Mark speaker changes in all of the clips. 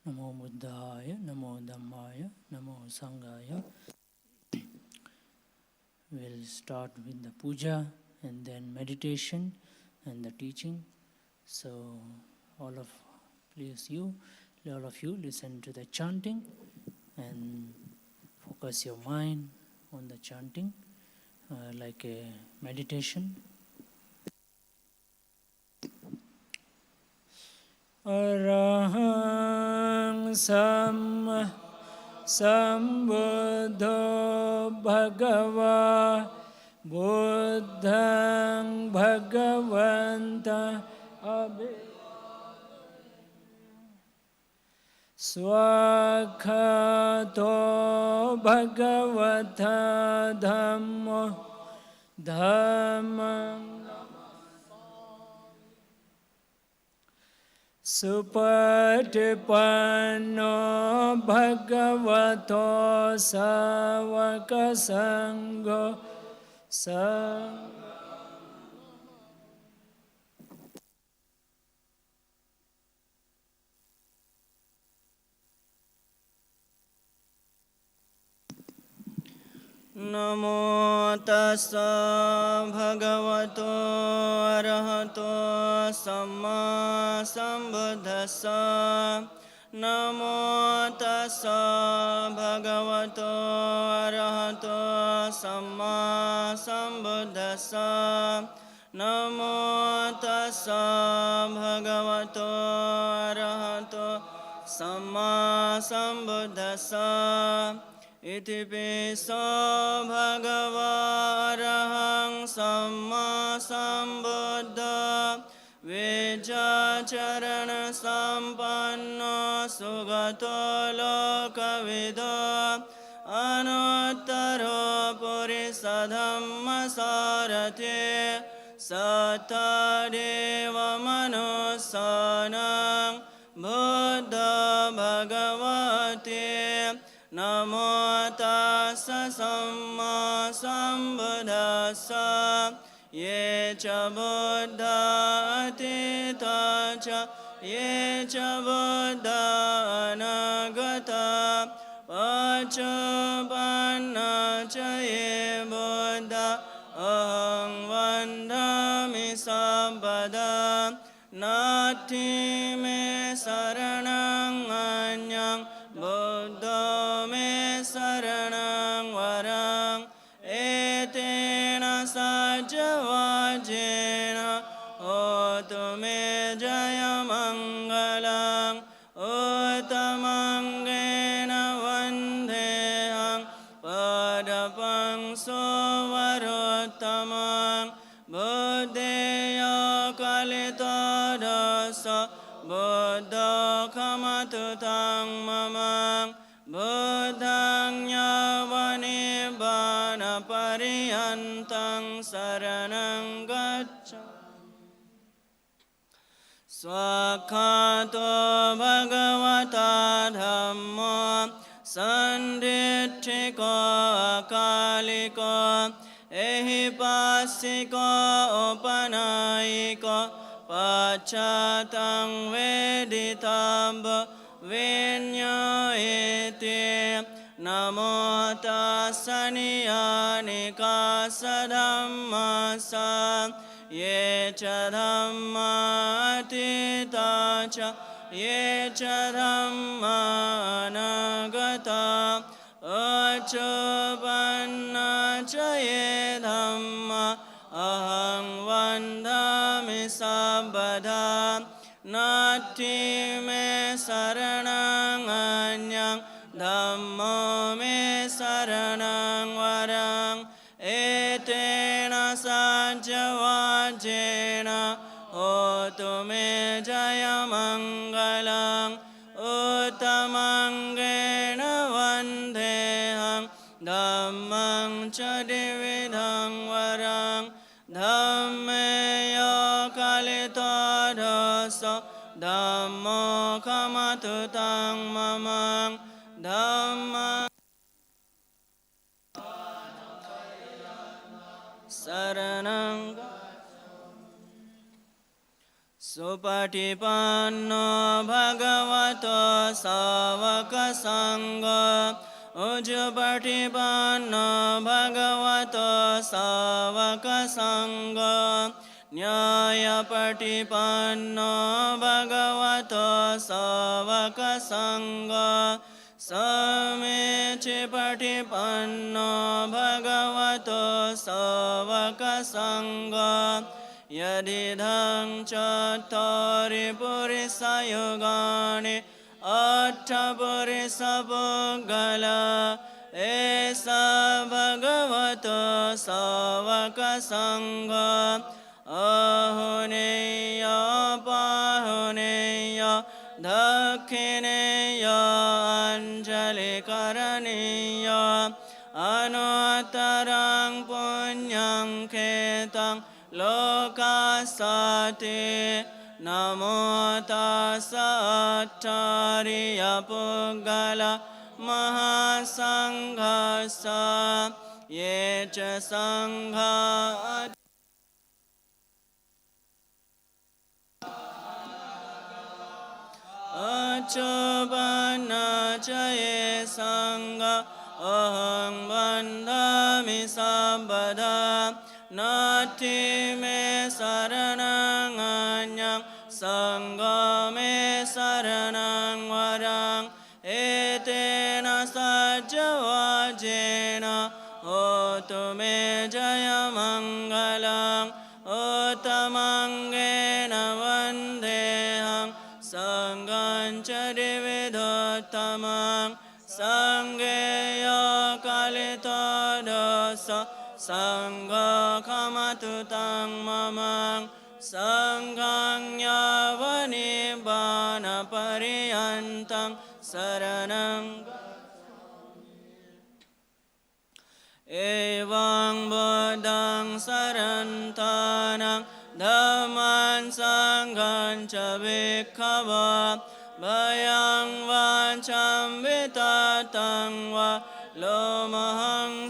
Speaker 1: Namo Buddhaya, Namo Dhammaya, Namo Sanghaya. We'll start with the puja and then meditation and the teaching. So all of you listen to the chanting and focus your mind on the chanting like a meditation. Arahang Sambuddho Bhagava Buddhang Bhagavanta Swakhato Bhagavata Dhammang Supatipanno Bhagavato Savaka Sangho
Speaker 2: Namo tassa bhagavato arahato samma sambuddhassa. Namo tassa bhagavato arahato samma sambuddhassa. Namo tassa bhagavato arahato samma sambuddhassa. Iti piso bhagava arahang samma sambuddha vijacharana sampanno sugato lokavido anuttaro purisa dhamma sarati sattadeva manussanang buddha bhagavati. Namo tassa samma sambuddhassa ye ca buddha atita ca ye ca buddha anagata paccuppanna ca ye buddha ahang vandami sabbada natti me saranang anyang buddha me saranang varang etena sajavajena hotu me jaya mangalang uttamangena vandehang padapang sovarottamang buddheya kalitadasa buddha kamatutang mamang buddhang yavani bana pariyantang saranang gacchami. Swakhato bhagavata dhammo sanditthiko akaliko ehipasiko upanayiko pachatang veditambo vinyo iti. Namo tassa niyanika sadhammasa ye ca dhamma atita ca ye ca dhamma anagata accapanna ca ye dhamma ahang vandami sabbada natti me saranang anyang dhammo me saranang varang etena sajavajena hotu me jaya mangalang uttamangena vandehang dhammang ca dividhang varang dhammeya kalitadasa dhammo kamatutang mamang dhamma saranang Supatipanno bhagavato savaka sangha Ujjapatipanno bhagavato savaka sangha Nyayapatipanno bhagavato savaka sangha Samechipatipanno bhagavato savaka sangha Yadidhang chattari purisa yogani Atta purisa puggala Esa bhagavato savaka sangha Ahuneya pahuneya Dakhineya anjali karaniya Anutarang punyang ketang Lokasate Namo tassa attariya puggala Mahasanghasa Yecha sangha Achabana chaye sangha Aham bandhami sabbada Nati me saranang anyang Sangha me saranang varang Etena sajjavajena Hotu me jaya mangalang Ottamangena vandehang Sangham chadividottamang Sangheya kalito dosa Sangha kamatu tang mamang Sanghang yavani bana pariyantang Saranang Evang bodang sarantanang Dhamman sanghan ca bhikkhava Bhayang vancham vitatang va Lomahang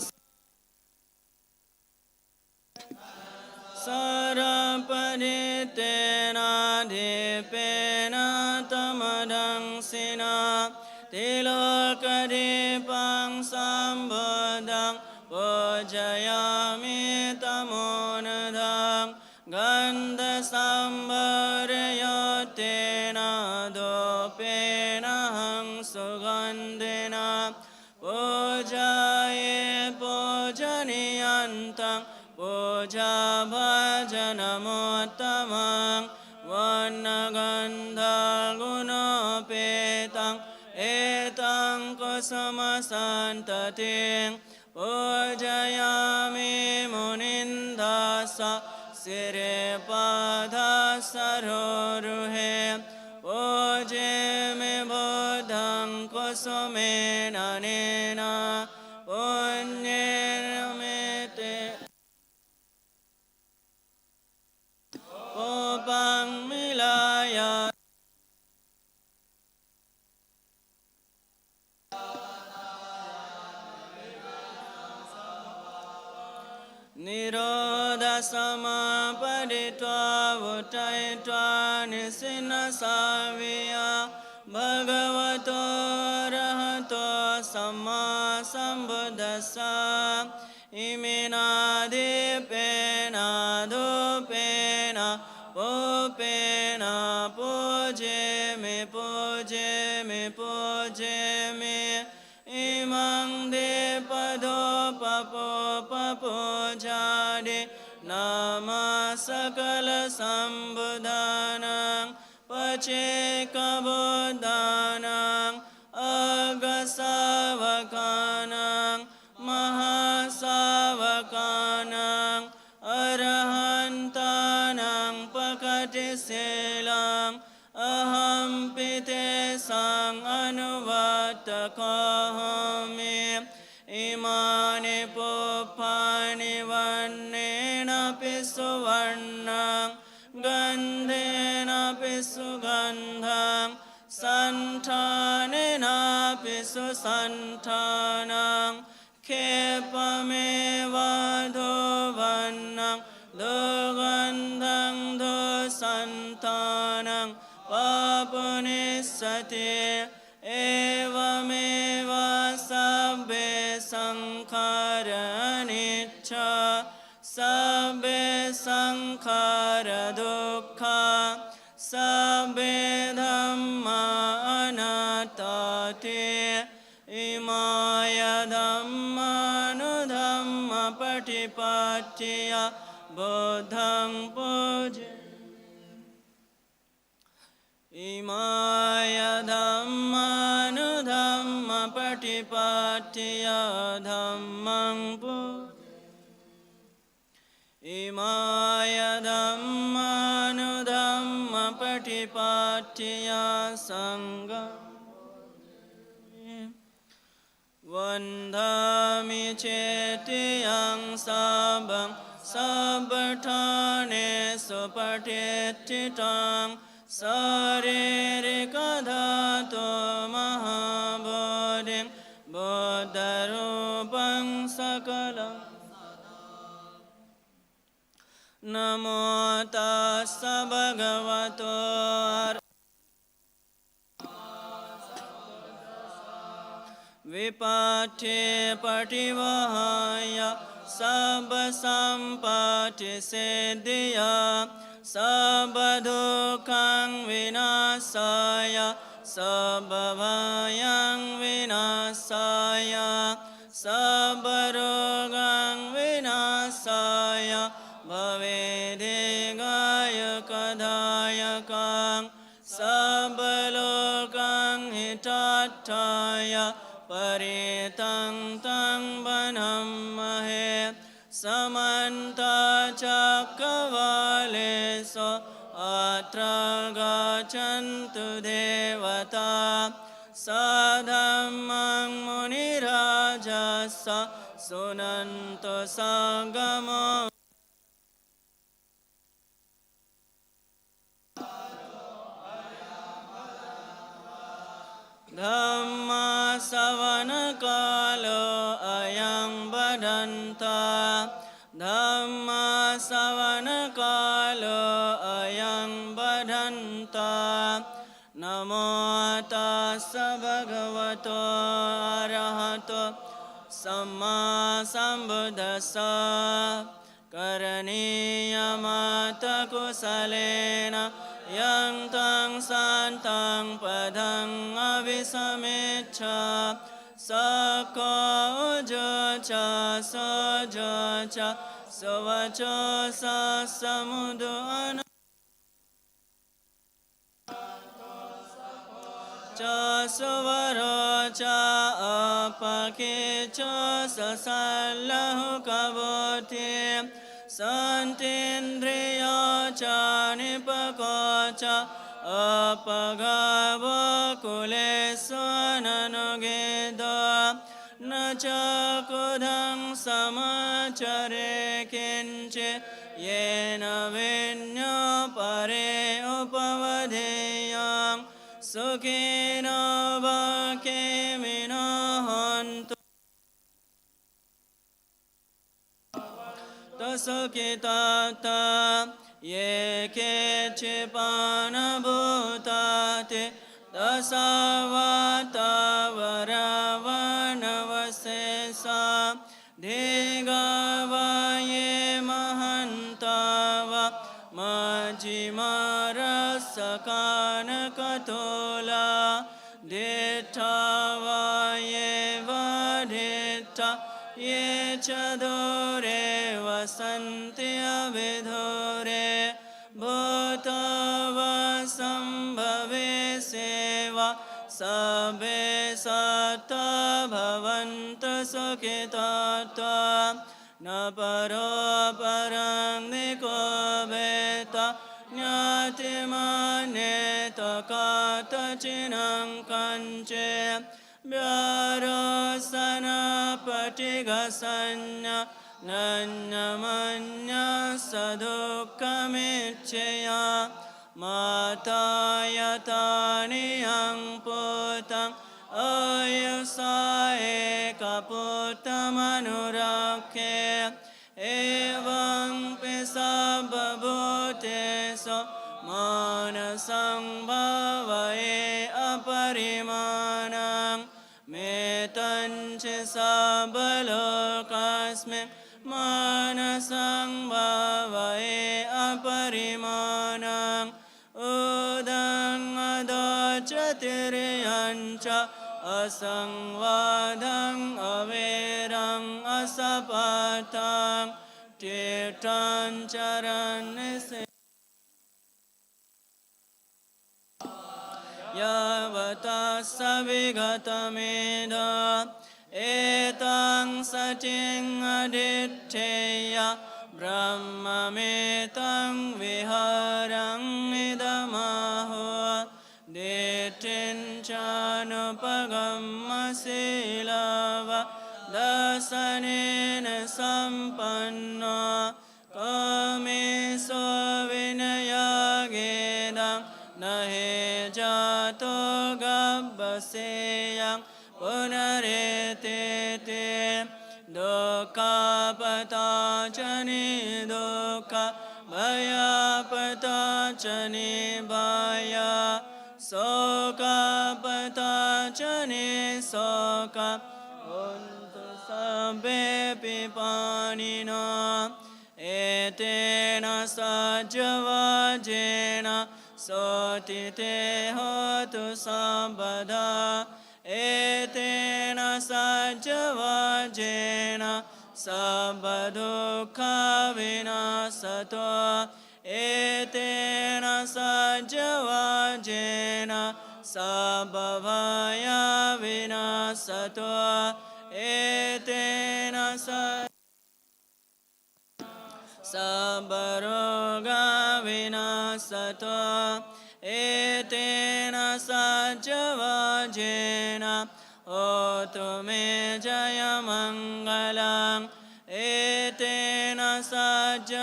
Speaker 2: Sarapaditena dipena tamadang sina Tilokadipang sambodang Pujayami tamonadang Gandha sambarayotena dopena hang sugandhena Pujaye pujaniyantang Puja bhajanamottamang Vannagandha gunopetang Etang kusamasantating Pujayami munindasa Sirepada saroruhe Pujeme buddhang kusumena nena Punyena mete Popang milaya Nirodha samapaditva vuttaitva nisina saviya Bhagavato arahato samma sambuddhassa Imena dipena dupena popena pujeme pujeme pujeme Imang dipado papo papo jade Nama sakala sambuddhanang Paceka buddhanang Agasavakanang Mahasavakanang Arahantanang pakatisilang Aham pite sang anuvattakahami Imani puppani vannena pisuvarnang Gandhena pisugandhang Santanena pisusantanang Kepameva dhovannang Dogandhang dosantanang sati evameva sabbe sankhara anicca sabbe sankhara dukkha sabbe dhamma anattati imaya dhammanudhamma patipattiya buddhaṃ puja imaya dhammanudhamma patipattiya dhammaṃ puja imaya dhammanudhamma patipattiya saṅghaṃ Vandami cetiyaṃ sabbaṃ sabbaṭhāne supatitthitaṃ saririka dhātu mahabodhiṃ buddharūpaṃ sakalam Namo tassa bhagavato Vipatti pativahaya sabba sampati siddhya sabba dukkhaṃ vinasaya sabba bhayaṃ vinasaya sabba rogaṃ vinasaya bhavedegaya kadayakaṃ sabba lokaṃ hitattaya Paritaṃ taṃ vanammahe samanta cakkavaleso atra gaccantu devata sadhammaṃ munirajassa sunanto saggamo Dhamma savana kalo ayam badanta Dhamma savana kalo ayam badanta Namo tassa bhagavato arahato samma sambuddhassa karaniyamata kusalena yang tang santang padang avisamecca sakko ujo cha sojo cha sovaco sa samudu ana cha sovaro cha apake cha sasallahu kaboti Santindriya ca nipako ca apagavo kuleso nanugedo na ca kudhaṃ samacare kinci yena vinyo pare upavadeyam sukhino bhakemino hontu Tasukitata ye kechipana bhutate tasavata varavanavasesa dhigava ye mahantava majjimarasakana katola dittava ye vaditta ye chadore vasanti avidhure bhutava sambhave seva sabbe satta bhavanta sukhitata na paro parang niko beta nyati maneta kata chinam kanche Vyarasana patigasanya nanyamanya sadukamichya matayatani yang putang ayusae kaputamanurake evam pisababhuteso manasang bhavaye Sangvavae Aparimanang Udang Adachatiriyancha Asangvadang Averang Asapatang Tirtan Charanise Yavata Savigatameda Etang Sating Aditteya Brahmametang Viharang Idamaho Dittin Chanupagamma Silava Dasanena Sampanna Kamiso Vinayagedang Nahe Jato Gabbaseyang Punaretete Dukkha Patachani Dukkha Bhaya Patachani Bhaya Soka Patachani Soka Untu Sabbe Pipanina Etena Sajavajena Sotite Hotu Sambada Etena Sajavajena Sabadukha Vinasato Etena Sajavajena Sabhavaya Vinasato Etena Sabbaroga Vinasato Etena Sajavajena Otu me Jaya Mangalang Etena Sajavajena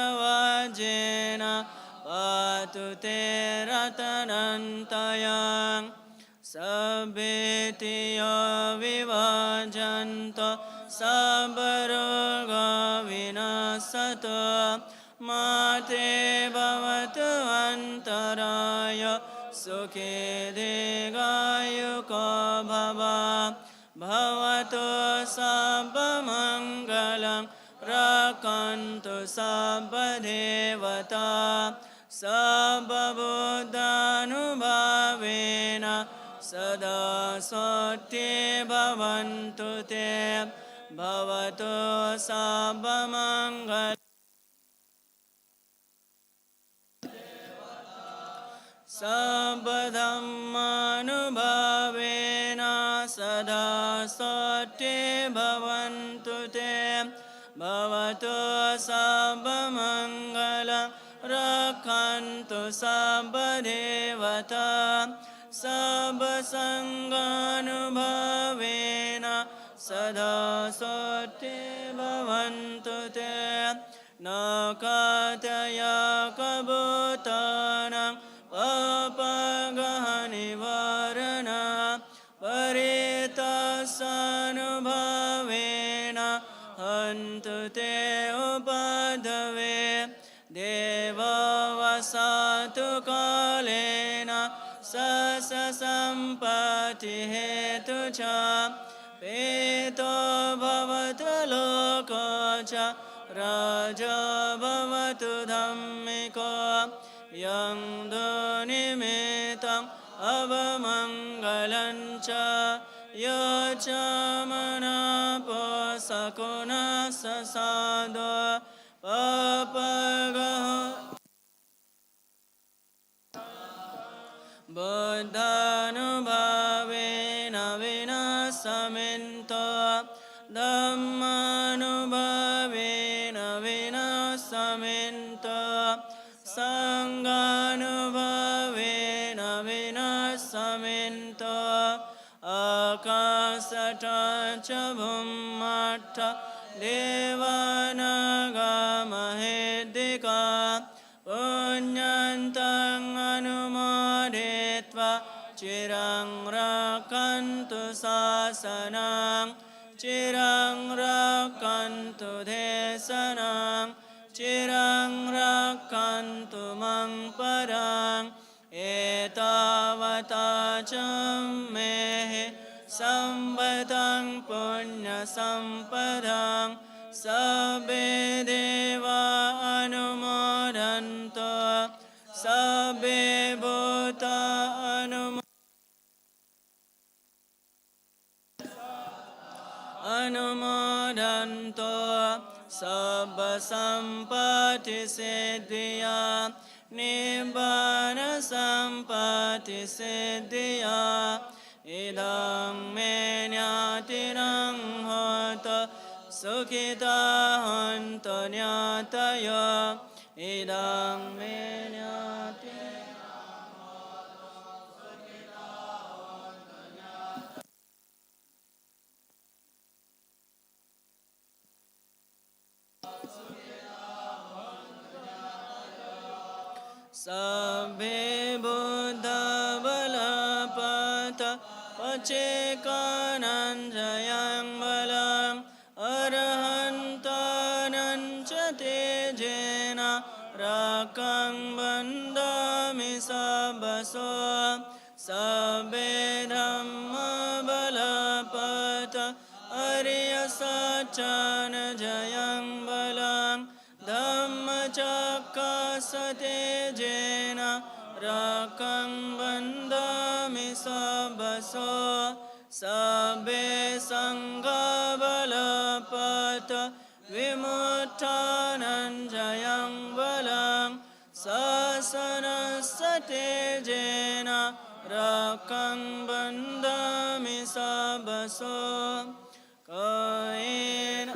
Speaker 2: Patu te Ratanantayang Sabbetiyo Vivajanto Sabbaroga Vinasato Mate Bhavatu Antaraya Sukhe Digayuko Bhava Bhavato Sabba Mangalam Rakantu Sabba Devata Sabba Buddhanubhavena Sada Sotti Bhavantu Te Bhavato Sabba Mangalam Sabba Dhammanubhavena Sada Sotti Bhavantu Te Bhavato Sabba Mangalam Rakantu Sabba Devata Sabba Sanganubhavena Sada Sotti Bhavantu Te Nakataya Kabhutanam Papagahani Varana Paritasanubhavena Hantu Te Upadave Deva Vasatu Kalena Sasa Sampati Hetu Cha Peto Bhavatu Loko Cha Raja Bhavatu Dhammiko Yang Dunimitam Avamangalancha Yachamana Posakuna Sasado Papagaho Buddhanubhavena Vinasaminto Dhammanubhavena Vinasaminto Sanganubhavena Vinasaminto Akasata Chabhummata Devanaga Mahedika Punyantang Anumodetva Chirang Rakantu Sasanang Chirang Rakantu Desanang Chirang Rakantu Mang Parang Etavata Chammehe Sambatang Punya Sampadang Sabbe Deva Sabba sampati siddhya Nibbana sampati siddhya Idam me nyatiram hota Sukhita hanto nyataya Idam me nyatiram Sabbe Buddha Balapata Pachekananjayang Balam Arahantanan Chatejena Rakang Bandami Sabbaso Sabbe Dhamma Balapata Arya Sachana Jayang Balam Dhamma Chakka Satejena Rakang Bandami Sabbaso Sabbe Sangha Balapata Vimuttanan Jayang Balam Sasana Satejena Rakang Bandami Sabbaso Kain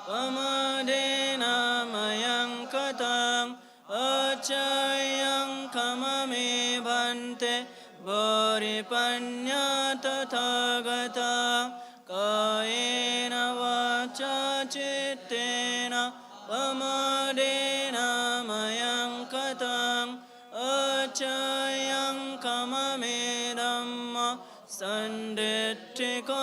Speaker 2: Pamadena mayang katang Acayang kamami bhante Boripanya tathagata Kaena vacha chittena Pamadena mayang katang Acayang kamami dhamma Sanditthiko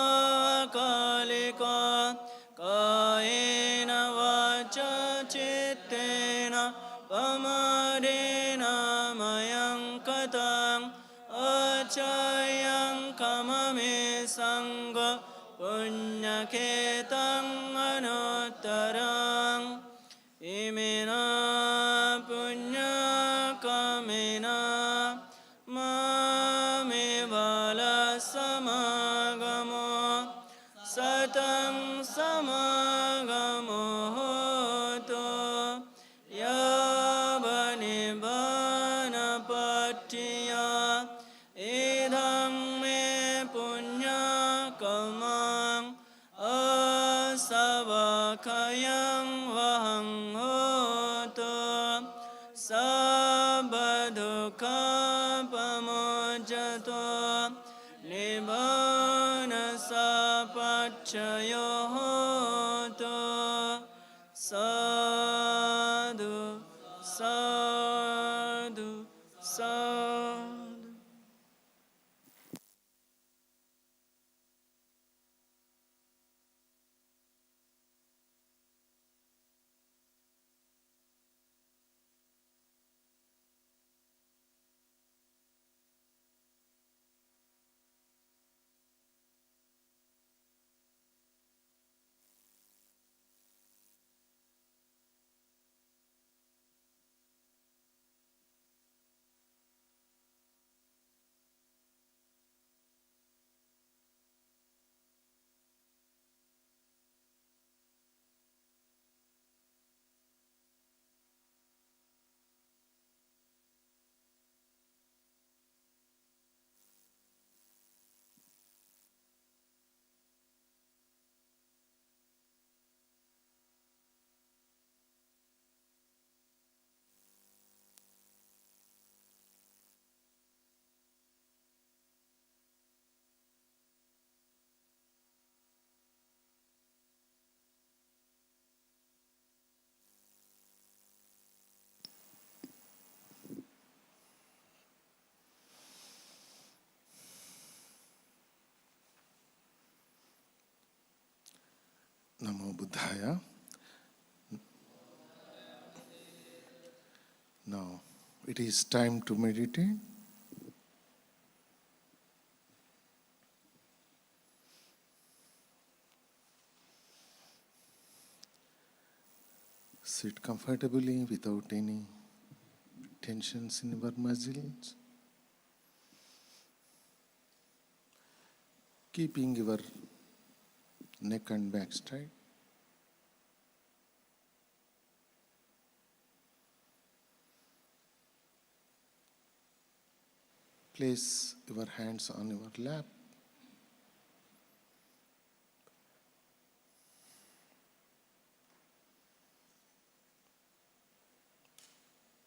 Speaker 2: akaliko Kaena vacha chittena Pamadena mayang katang Acayang kamami sangha Punyaketang anuttarang Imena punya kamena Mami bala samagamo Satang samagamo hoto Yabani bana patiya Idang me punya kamang Asavakayang vahang hoto Sabadukha pamojato Nibbana sapachayo hoto Sadhu, sadhu, sadhu
Speaker 3: Namo Buddhaya. Now, it is time to meditate. Sit comfortably without any tensions in your muscles. Keeping your neck and back straight. Place your hands on your lap.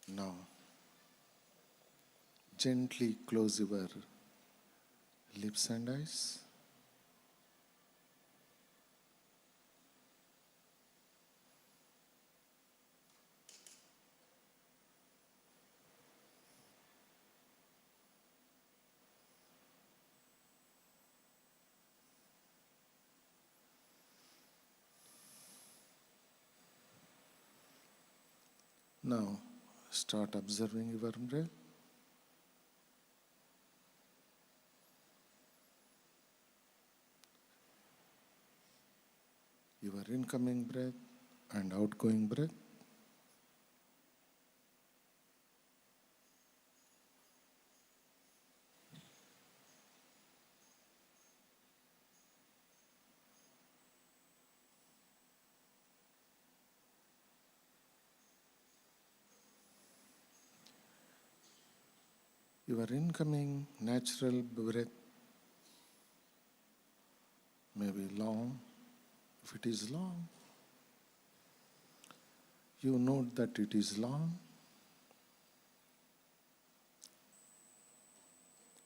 Speaker 3: Now, gently close your lips and eyes. Now, start observing your breath. Your incoming breath and outgoing breath. Your incoming natural breath may be long. If it is long, you note that it is long.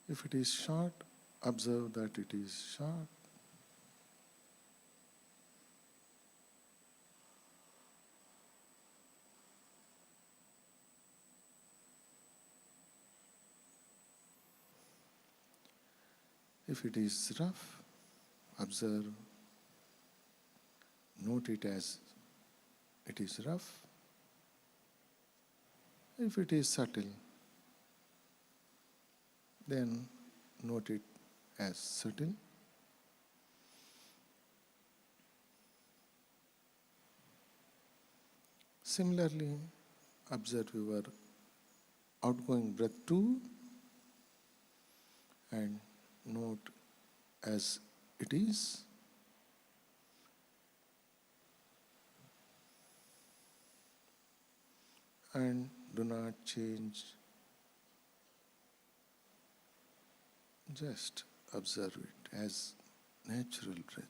Speaker 3: If it is short, observe that it is short. If it is rough, observe, note it as it is rough. If it is subtle, then note it as subtle. Similarly, observe your outgoing breath too and note as it is. And do not change. Just observe it as natural breath.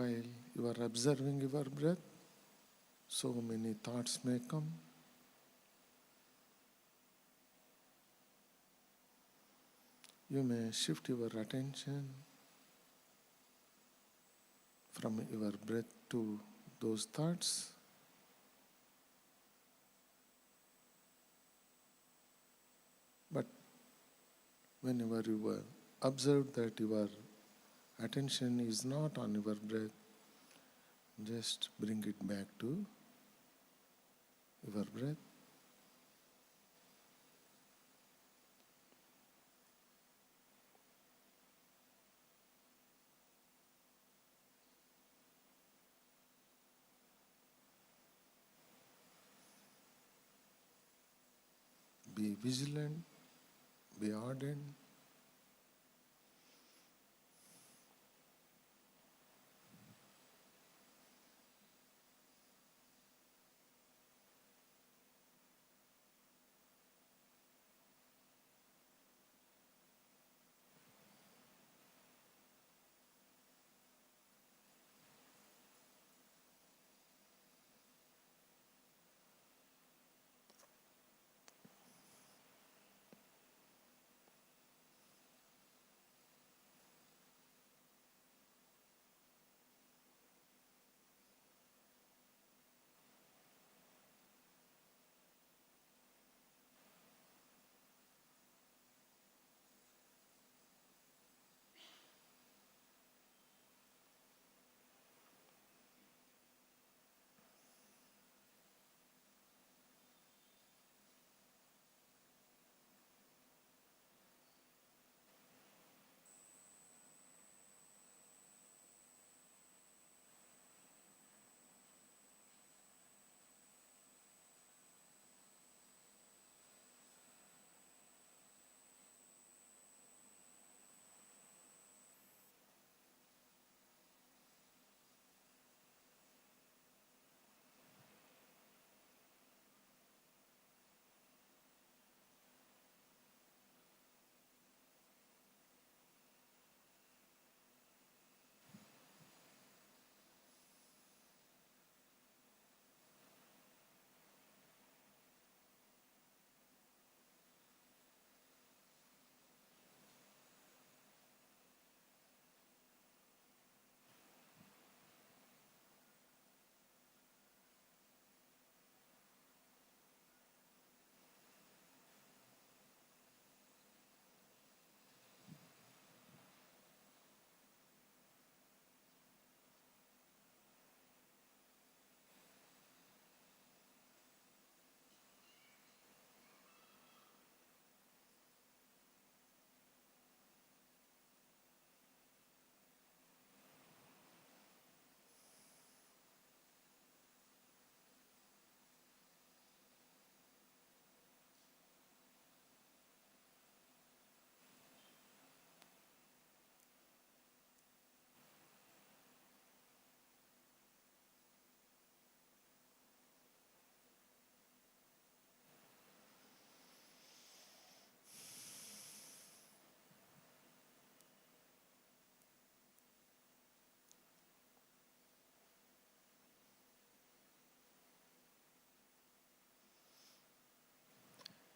Speaker 3: while you are observing your breath, so many thoughts may come. You may shift your attention from your breath to those thoughts. But whenever you observe that your attention is not on your breath, just bring it back to your breath. Be vigilant, be ardent.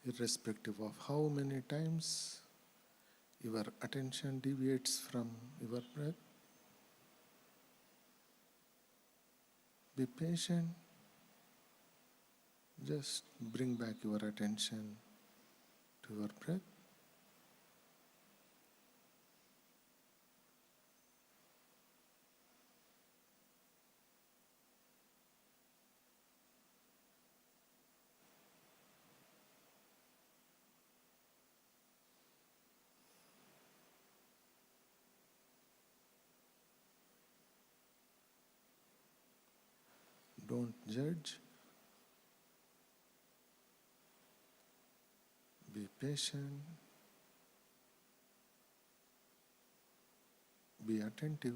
Speaker 3: Irrespective of how many times your attention deviates from your breath, be patient. Just bring back your attention to your breath. Don't judge. Be patient. Be attentive.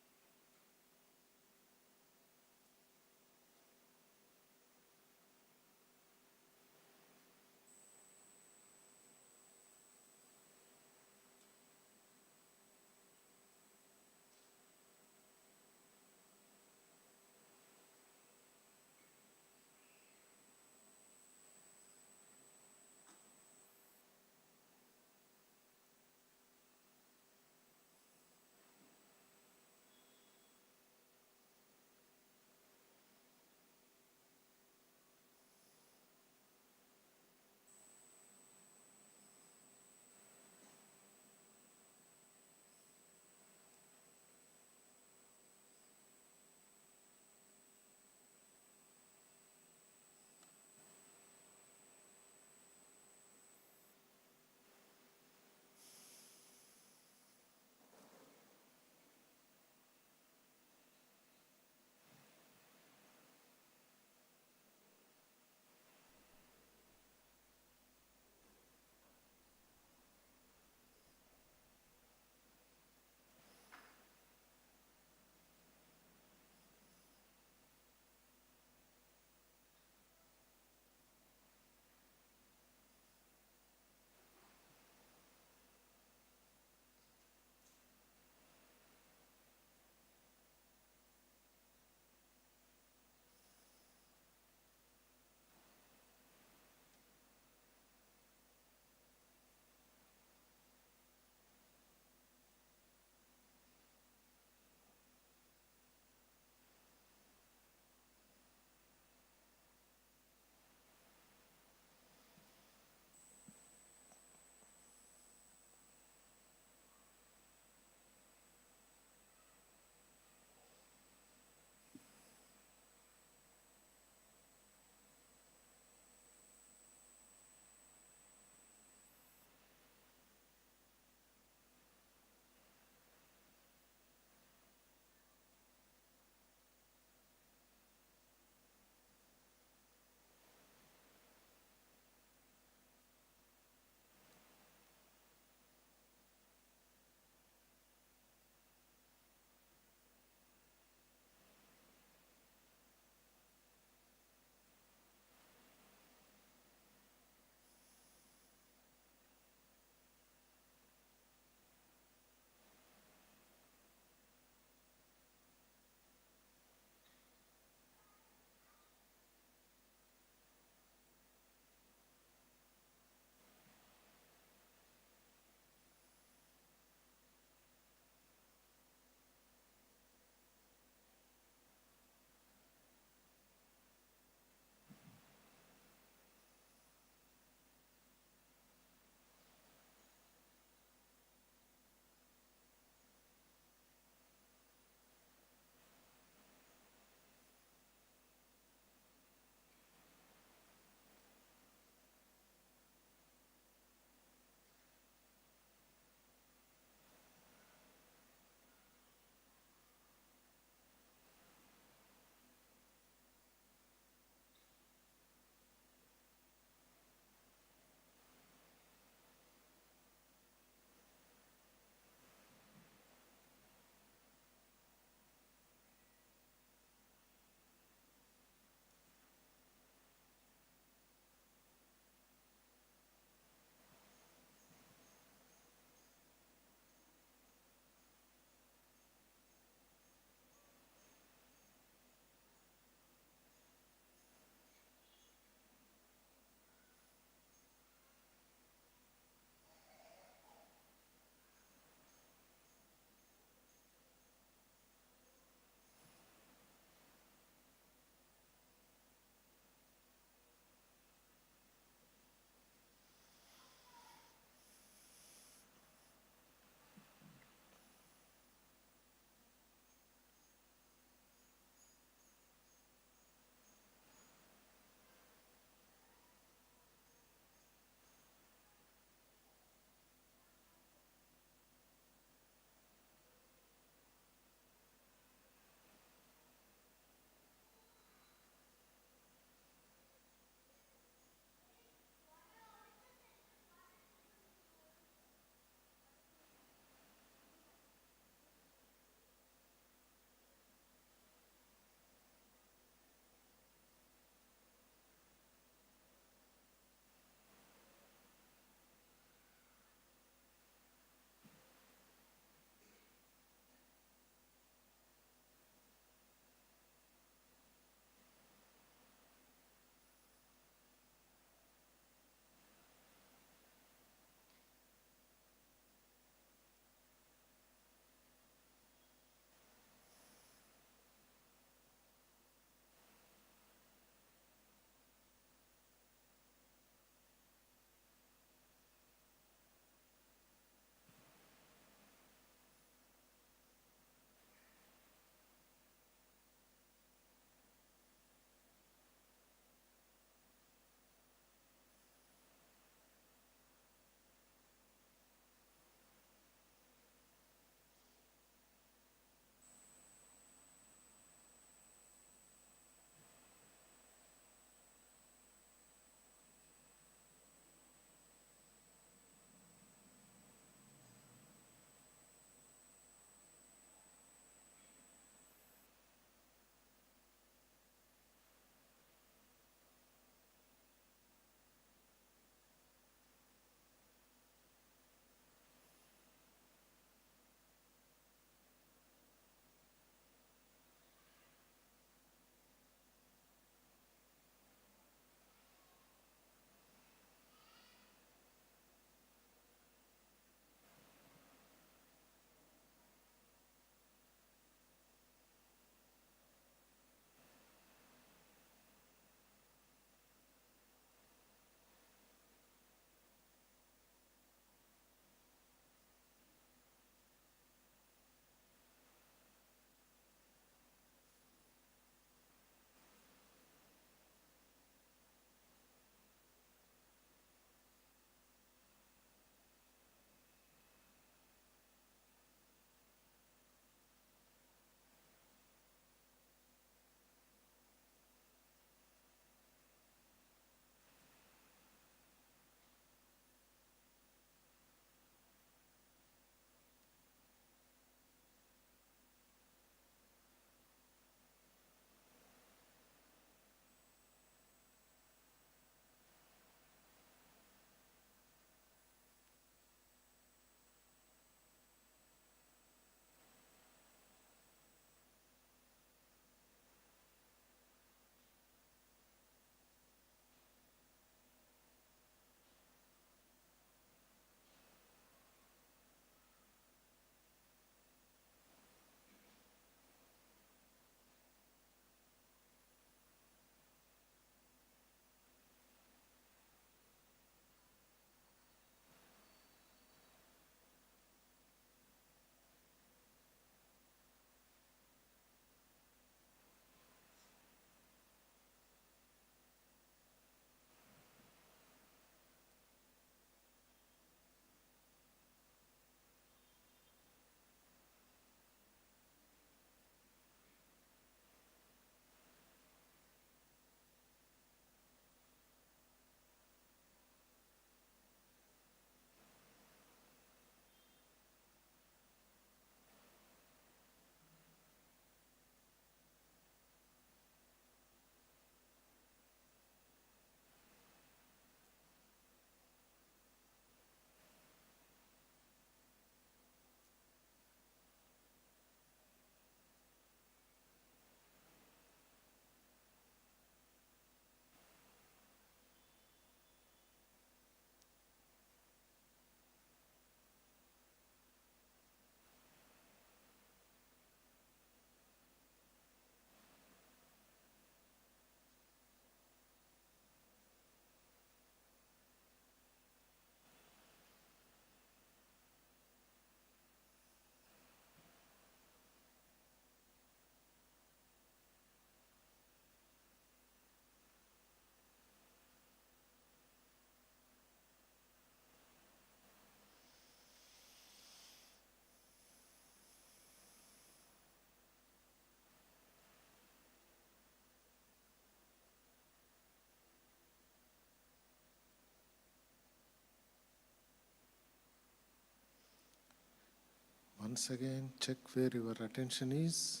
Speaker 3: once again check where your attention is.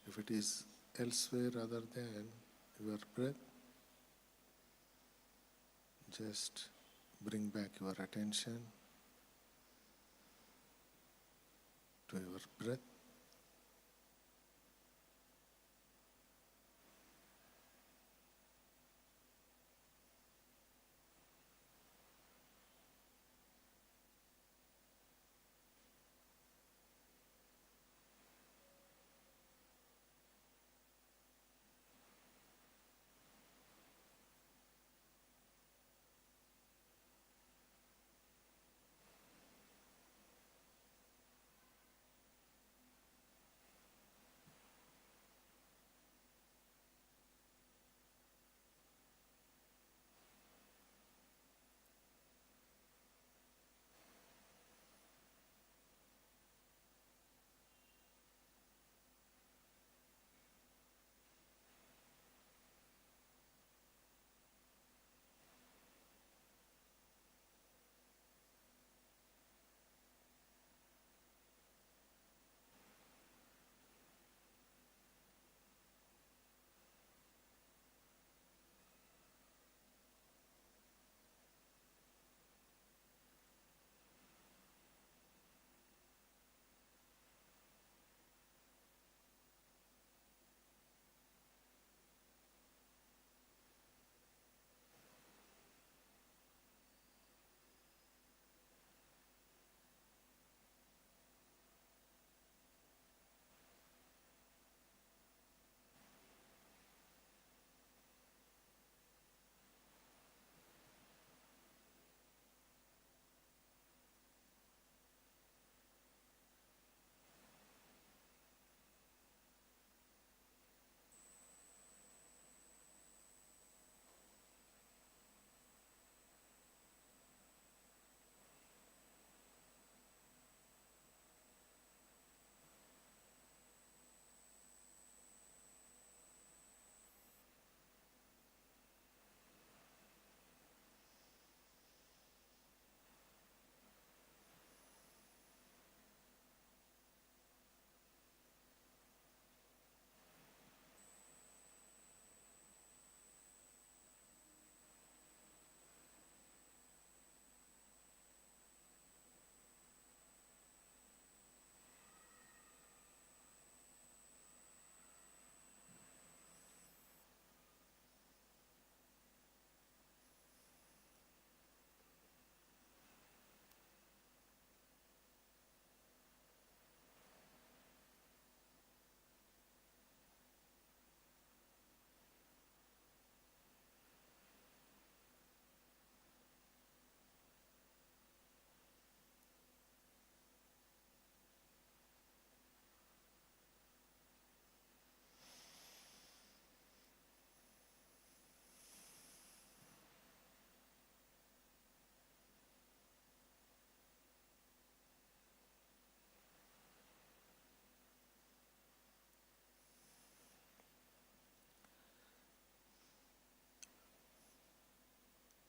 Speaker 3: If it is elsewhere other than your breath, just bring back your attention to your breath.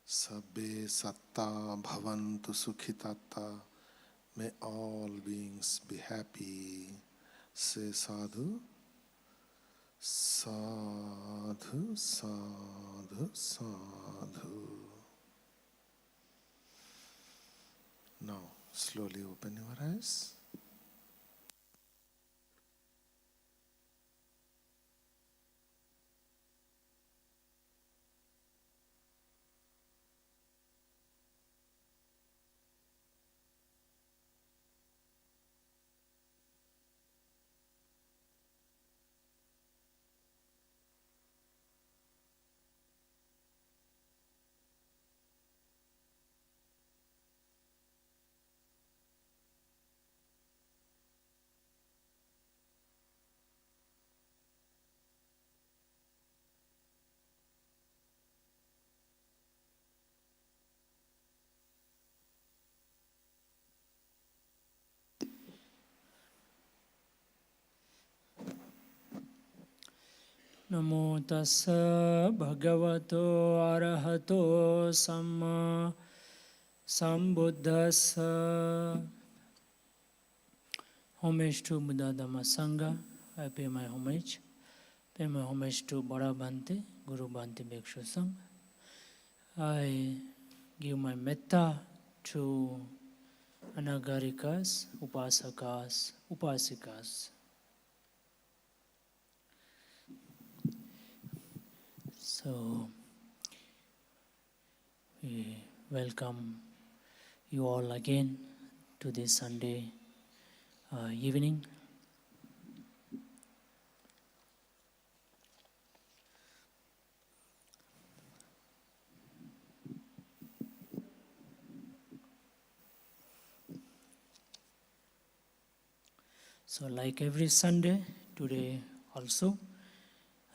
Speaker 3: Sabbe satta bhavantu sukhitata. May all beings be happy. Say sadhu, sadhu, sadhu, sadhu. Now, slowly open your eyes.
Speaker 1: Namo tassa bhagavato arahato samma sambuddhassa. Homage to Buddha Dhamma Sangha. I pay my homage. Pay my homage to Bada Bhante, Guru Bhante Bhikshu Sangha. I give my metta to Anagarikas, Upasakas, Upasikas. So, we welcome you all again to this Sunday evening. So like every Sunday, today also,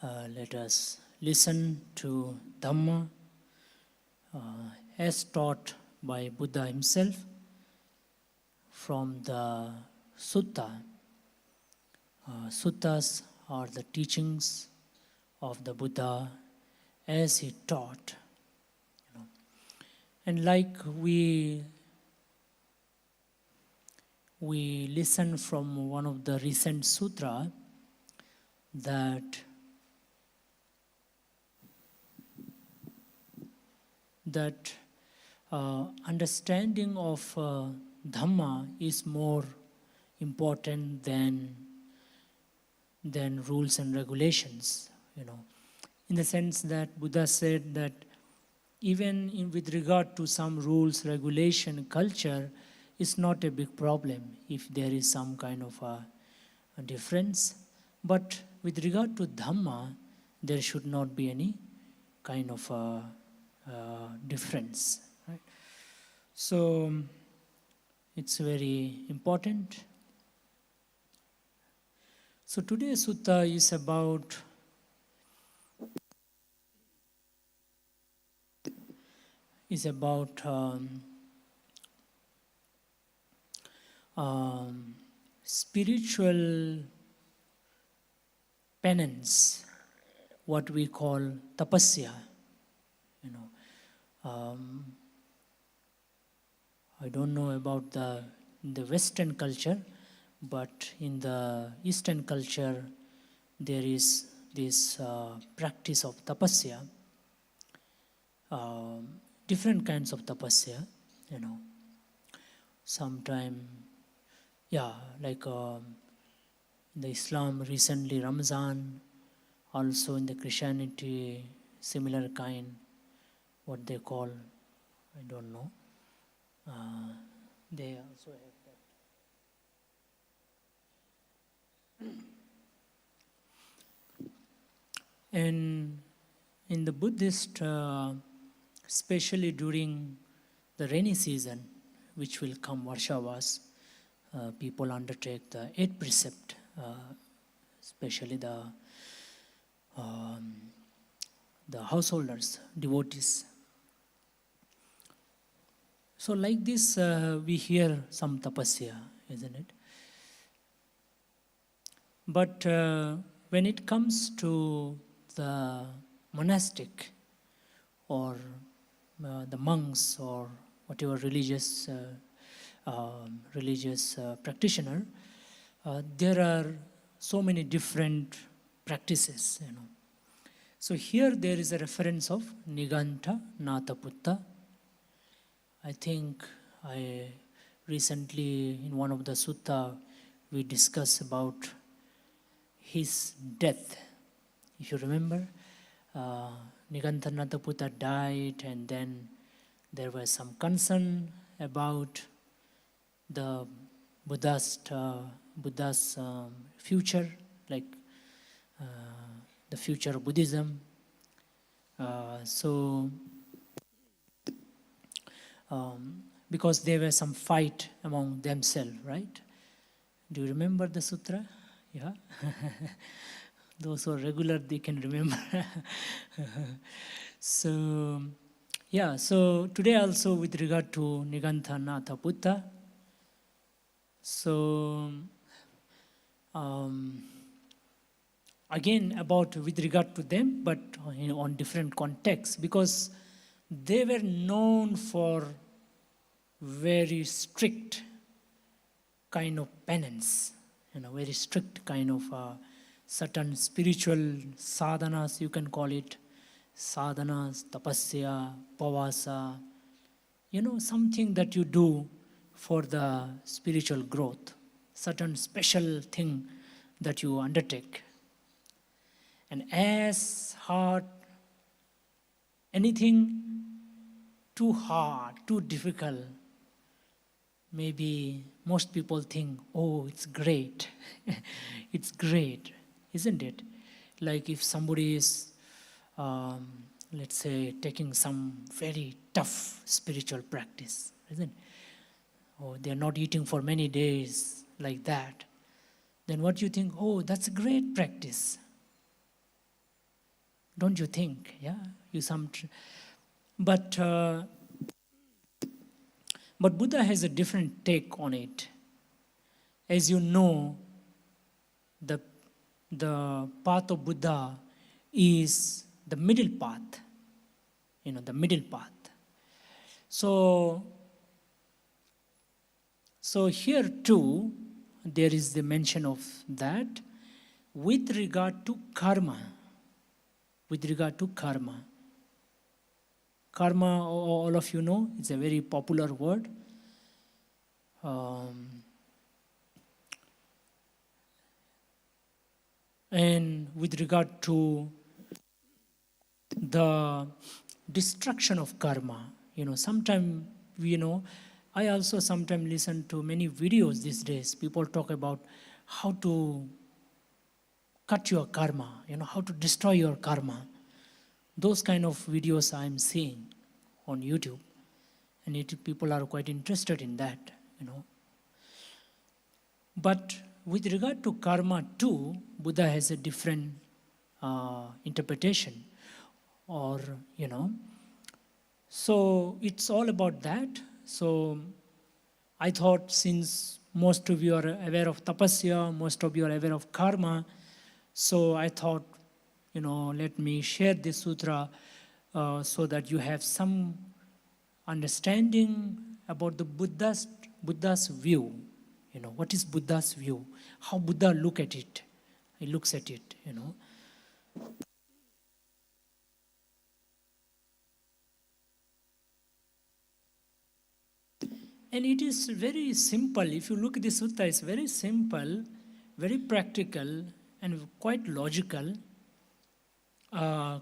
Speaker 1: let us listen to Dhamma as taught by Buddha himself from the Sutta. Suttas are the teachings of the Buddha as he taught. And like we listen from one of the recent sutra that understanding of Dhamma is more important than rules and regulations, in the sense that Buddha said that even with regard to some rules, regulation, culture, it's not a big problem if there is some kind of a difference. But with regard to Dhamma, there should not be any kind of a difference. Right? So it's very important. So today's sutta is about spiritual penance, what we call tapasya. I don't know about the Western culture, but in the Eastern culture, there is this practice of tapasya, different kinds of tapasya, sometime, like in the Islam recently Ramzan, also in the Christianity, similar kind, what they call, I don't know. They also have that. And in the Buddhist, especially during the rainy season, which will come, Varshavas, people undertake the 8th precept, especially the householders, devotees. So like this, we hear some tapasya, isn't it? But when it comes to the monastic or the monks or whatever religious practitioner, there are so many different practices. So here there is a reference of Niganta Nataputta. I think recently in one of the sutta we discussed about his death. If you remember, Niganta Nataputta died, and then there was some concern about the Buddha's future, like the future of Buddhism. Because there was some fight among themselves, right? Do you remember the sutra? Yeah? Those who are regular, they can remember. So today also with regard to Niganta Nataputta, so again with regard to them, but on different contexts, because they were known for very strict kind of penance, very strict kind of certain spiritual sadhanas, you can call it, sadhanas, tapasya, pavasa, something that you do for the spiritual growth, certain special thing that you undertake. And as hard, anything too hard, too difficult, maybe most people think, oh, it's great. It's great, isn't it? Like if somebody is, let's say, taking some very tough spiritual practice, isn't it? Or they're not eating for many days, like that. Then what you think? Oh, that's a great practice. Don't you think? Yeah, but Buddha has a different take on it. As you know, the path of Buddha is the middle path. The middle path. So here too, there is the mention of that with regard to karma. With regard to karma. Karma, all of you know, it's a very popular word. And with regard to the destruction of karma, sometimes, I also sometimes listen to many videos these days. People talk about how to cut your karma, how to destroy your karma. Those kind of videos I'm seeing on YouTube, and people are quite interested in that, But with regard to karma too, Buddha has a different interpretation, or So it's all about that. So I thought, since most of you are aware of tapasya, most of you are aware of karma, so I thought, let me share this sutra so that you have some understanding about the Buddha's view. What is Buddha's view? How Buddha looks at it. And it is very simple. If you look at this sutta, it's very simple, very practical, and quite logical,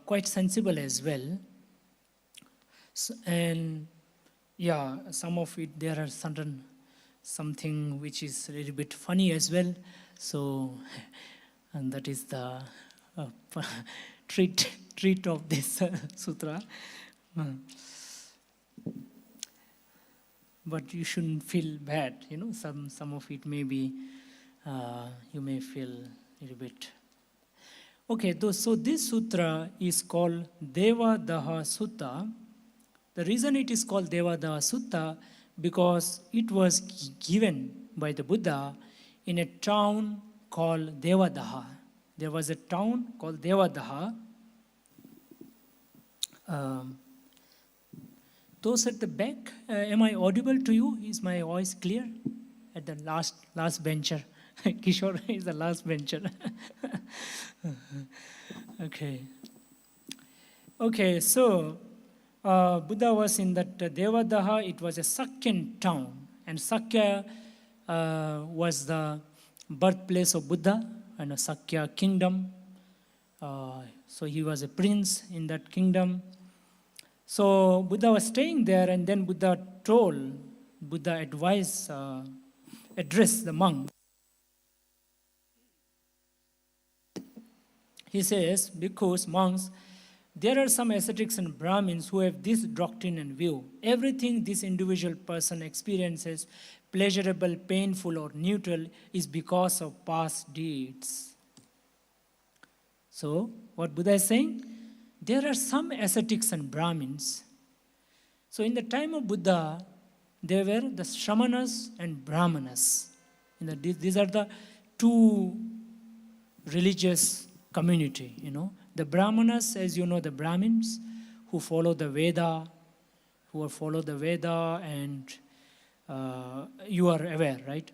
Speaker 1: quite sensible as well. And yeah, some of it, there are something which is a little bit funny as well. So, and that is the treat of this sutra. But you shouldn't feel bad, some of it may be, you may feel a little bit. Okay, so this sutra is called Devadaha Sutta. The reason it is called Devadaha Sutta, because it was given by the Buddha in a town called Devadaha. There was a town called Devadaha. Those at the back, am I audible to you? Is my voice clear? At the last bencher. Kishore is the last bencher. Okay, so Buddha was in that Devadaha. It was a Sakyan town. And Sakya was the birthplace of Buddha and a Sakya kingdom. So he was a prince in that kingdom. So Buddha was staying there, and then Buddha addressed the monks. He says, because monks, there are some ascetics and Brahmins who have this doctrine and view. Everything this individual person experiences, pleasurable, painful, or neutral, is because of past deeds. So, what Buddha is saying? There are some ascetics and Brahmins. So in the time of Buddha, there were the Shramanas and Brahmanas. These are the two religious community, The Brahmanas, as you know, the Brahmins, who follow the Veda, and you are aware, right?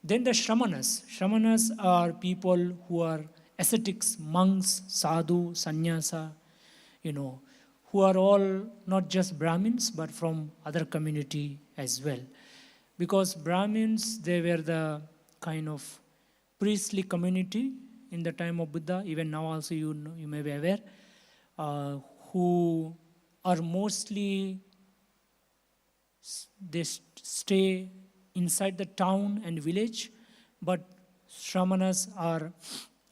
Speaker 1: Then the Shramanas. Shramanas are people who are ascetics, monks, sadhu, sannyasa, who are all not just Brahmins, but from other community as well. Because Brahmins, they were the kind of priestly community in the time of Buddha, even now also you may be aware, who are mostly, they stay inside the town and village, but Shramanas are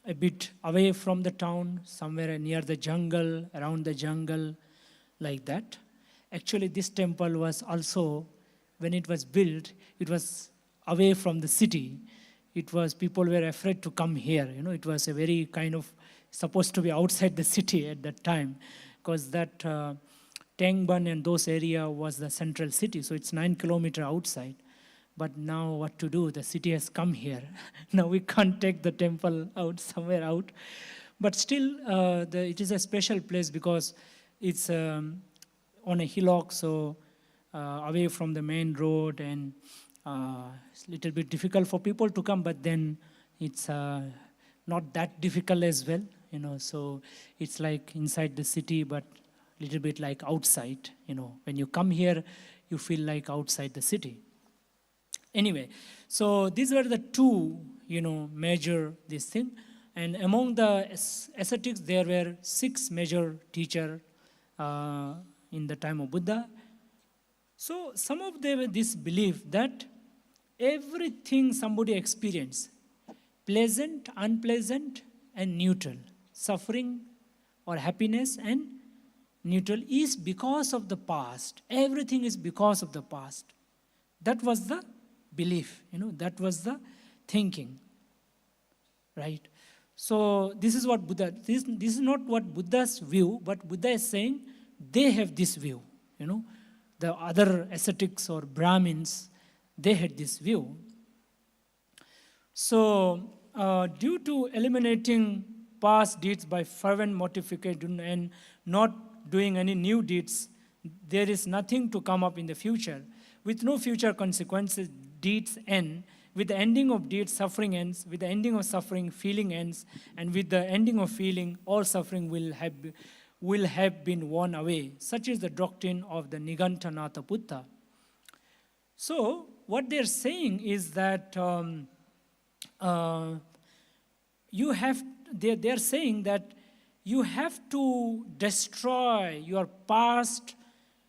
Speaker 1: a bit away from the town, somewhere near the jungle, around the jungle, like that. Actually, this temple was also, when it was built, it was away from the city. It was, people were afraid to come here. It was a very kind of, supposed to be outside the city at that time, because that Tengban and those area was the central city, so it's 9 kilometers outside. But now what to do? The city has come here. Now we can't take the temple out, somewhere out. But still, it is a special place because it's on a hillock, so away from the main road, and it's a little bit difficult for people to come, but then it's not that difficult as well, so it's like inside the city, but a little bit like outside, when you come here, you feel like outside the city. Anyway, so these were the two, major this thing. And among the ascetics, there were 6 major teachers in the time of Buddha. So some of them this belief that everything somebody experiences, pleasant, unpleasant, and neutral, suffering or happiness and neutral, is because of the past. Everything is because of the past. That was the belief, that was the thinking, right? So this is what Buddha, this is not what Buddha's view, but Buddha is saying they have this view, The other ascetics or Brahmins, they had this view. So due to eliminating past deeds by fervent mortification and not doing any new deeds, there is nothing to come up in the future. With no future consequences, deeds end. With the ending of deeds, suffering ends. With the ending of suffering, feeling ends. And with the ending of feeling, all suffering will have been worn away. Such is the doctrine of the Nigantanatha Buddha. So, what they're saying is that they're saying that you have to destroy your past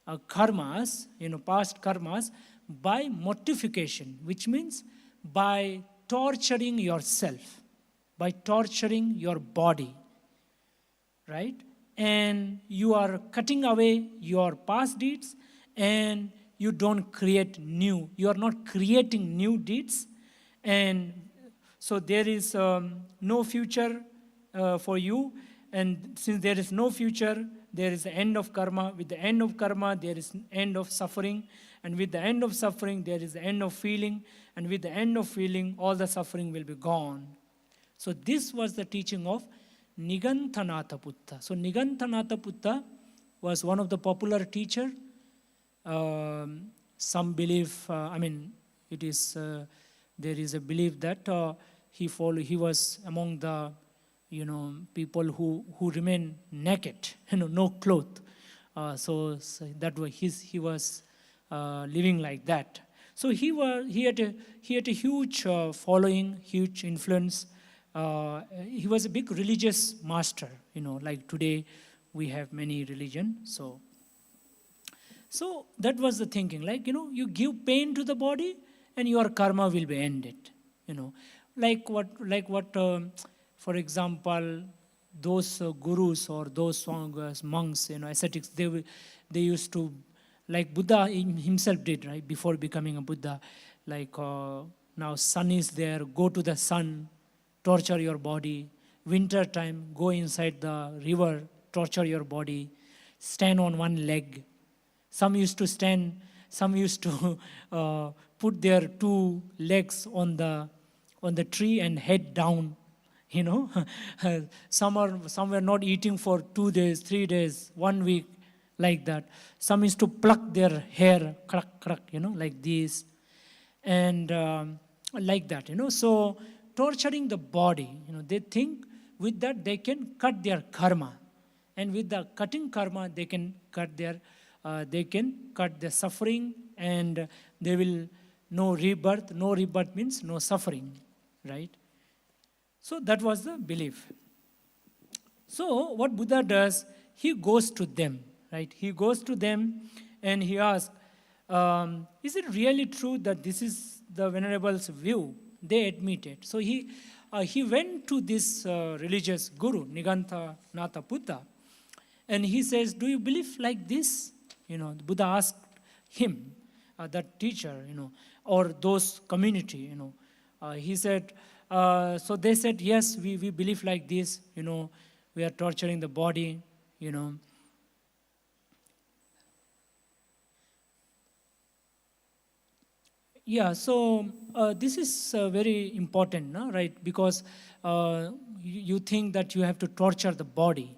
Speaker 1: karmas, past karmas, by mortification, which means by torturing yourself, by torturing your body, right? And you are cutting away your past deeds, and you don't create new. You are not creating new deeds, and so there is no future for you. And since there is no future, there is the end of karma. With the end of karma, there is end of suffering. And with the end of suffering, there is the end of feeling. And with the end of feeling, all the suffering will be gone. So this was the teaching of Nigantanatha Buddha. So Nigantanatha Buddha was one of the popular teachers. Some believe, it is there is a belief that he was among the people who remain naked, no cloth. So that was he was living like that. So he had a huge following, huge influence. He was a big religious master. Like today we have many religion. So that was the thinking. Like you give pain to the body, and your karma will be ended. Like what. For example, those gurus or those monks, ascetics, they used to, like Buddha himself did, right, before becoming a Buddha. Like now sun is there, go to the sun, torture your body. Winter time, go inside the river, torture your body. Stand on one leg. Some used to stand, some used to put their 2 legs on the tree and head down. Some were not eating for 2 days, 3 days, 1 week, like that. Some used to pluck their hair, crack, like this. And like that, So torturing the body, they think with that they can cut their karma, and with the cutting karma they can cut their suffering, and they will no rebirth. No rebirth means no suffering, right? So that was the belief. So what Buddha does, he goes to them, right? He goes to them and he asks, is it really true that this is the Venerable's view? They admit it. So he went to this religious guru, Nigantha Natha Buddha, and he says, do you believe like this? Buddha asked him, that teacher, or those community, he said, so they said, yes, we believe like this, we are torturing the body, Yeah, so this is very important, no? Right? Because you think that you have to torture the body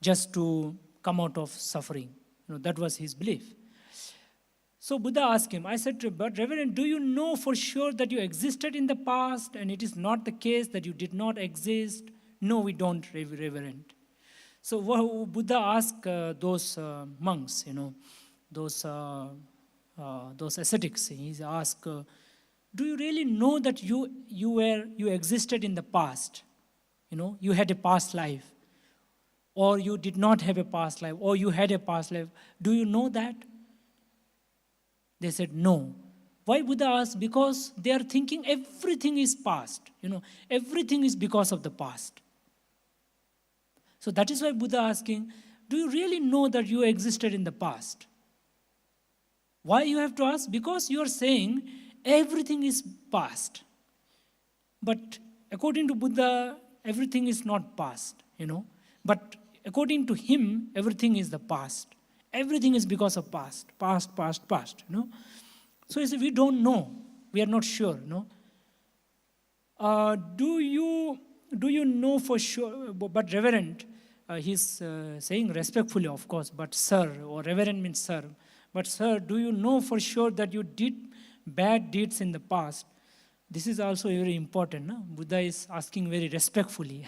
Speaker 1: just to come out of suffering. That was his belief. So Buddha asked him, I said, but Reverend, do you know for sure that you existed in the past and it is not the case that you did not exist? No, we don't, Reverend. So Buddha asked those monks, those ascetics, he asked, do you really know that you existed in the past? You had a past life, or you did not have a past life, or you had a past life. Do you know that? They said no. Why Buddha asked? Because they are thinking everything is past. Everything is because of the past. So that is why Buddha asking, do you really know that you existed in the past? Why you have to ask? Because you are saying everything is past. But according to Buddha, everything is not past, But according to him, everything is the past. Everything is because of past. So he said, we don't know. We are not sure, Do you know for sure? But Reverend, he's saying respectfully, of course, but sir, or Reverend means sir. But sir, do you know for sure that you did bad deeds in the past? This is also very important. No? Buddha is asking very respectfully,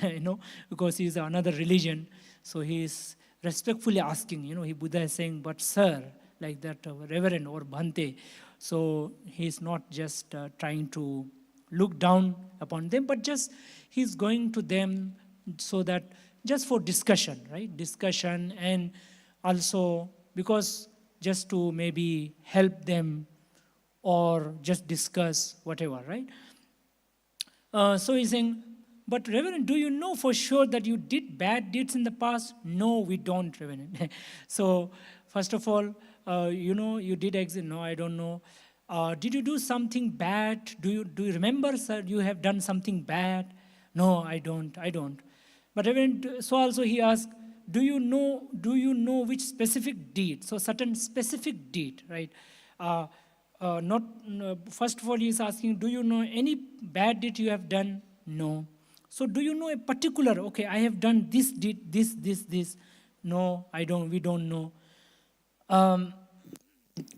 Speaker 1: because he is another religion. So he is respectfully asking, Buddha is saying, but sir, like that, Reverend or Bhante. So he is not just trying to look down upon them, but just he's going to them so that just for discussion, right? Discussion, and also because just to maybe help them or just discuss whatever, right? So he's saying, but Reverend, do you know for sure that you did bad deeds in the past? No, we don't, Reverend. So first of all, you did exist. No, I don't know. Did you do something bad? Do you remember, sir, you have done something bad? No, I don't. But Reverend, so also he asked, do you know which specific deed? So certain specific deed, right? First of all, he is asking, do you know any bad deed you have done? No. So do you know a particular, okay, I have done this deed, this. No, I don't, we don't know. But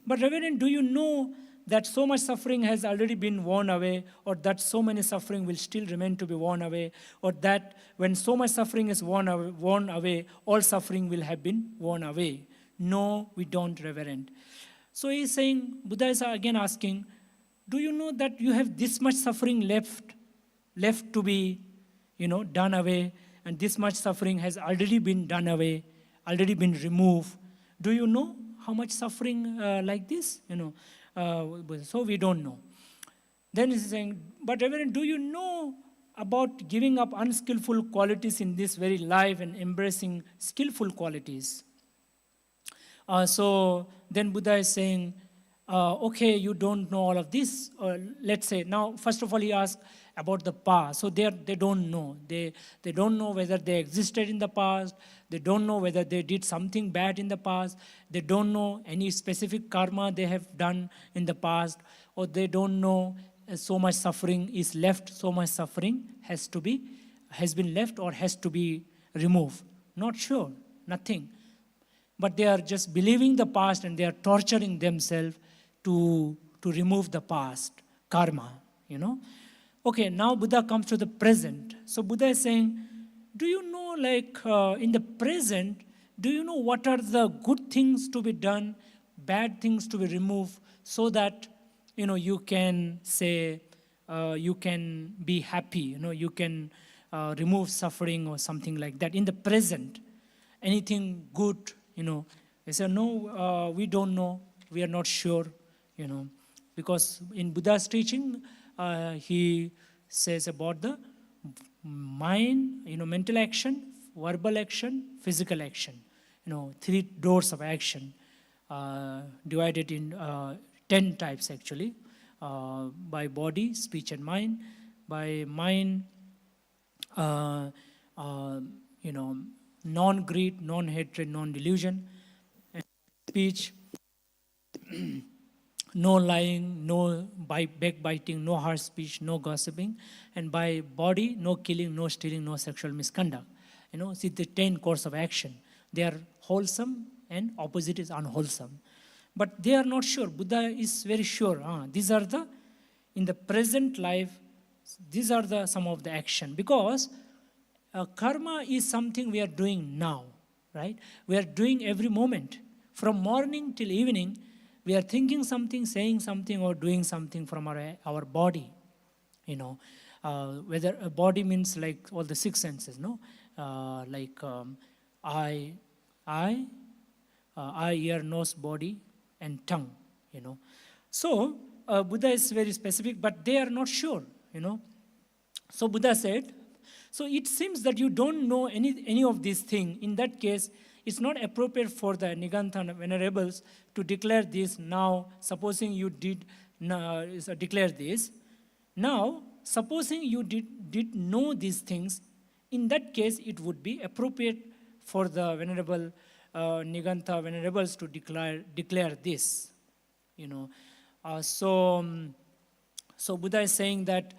Speaker 1: Reverend, do you know that so much suffering has already been worn away, or that so many suffering will still remain to be worn away, or that when so much suffering is worn away, all suffering will have been worn away? No, we don't, Reverend. So he is saying, Buddha is again asking, do you know that you have this much suffering left to be, done away, and this much suffering has already been done away, already been removed? Do you know how much suffering like this? So we don't know. Then he's saying, but Reverend, do you know about giving up unskillful qualities in this very life and embracing skillful qualities? So then Buddha is saying, okay, you don't know all of this. Let's say, now, first of all, he asked about the past. So they don't know. They don't know whether they existed in the past. They don't know whether they did something bad in the past. They don't know any specific karma they have done in the past. Or they don't know so much suffering is left, so much suffering has been left or has to be removed. Not sure, nothing. But they are just believing the past and they are torturing themselves to remove the past karma, Okay, now Buddha comes to the present. So Buddha is saying, do you know, in the present, do you know what are the good things to be done, bad things to be removed, so that, you can say, you can be happy, you can remove suffering or something like that. In the present, anything good, they say, no, we don't know, we are not sure, because in Buddha's teaching, he says about the mind, mental action, verbal action, physical action. 3 doors of action, divided in 10 types actually, by body, speech, and mind. By mind, non-greed, non-hatred, non-delusion. And speech, no lying, no backbiting, no harsh speech, no gossiping. And by body, no killing, no stealing, no sexual misconduct. See the 10 course of action. They are wholesome and opposite is unwholesome. But they are not sure. Buddha is very sure. These are in the present life, these are some of the action. Because karma is something we are doing now, right? We are doing every moment. From morning till evening, we are thinking something, saying something, or doing something from our body. Whether a body means like all the 6 senses, no? Eye, ear, nose, body, and tongue, So Buddha is very specific, but they are not sure, So Buddha said, so it seems that you don't know any of these things. In that case, it's not appropriate for the Nigantha venerables to declare this now, supposing you did declare this. Now, supposing you did know these things, in that case, it would be appropriate for the venerable Nigantha venerables to declare this. So Buddha is saying that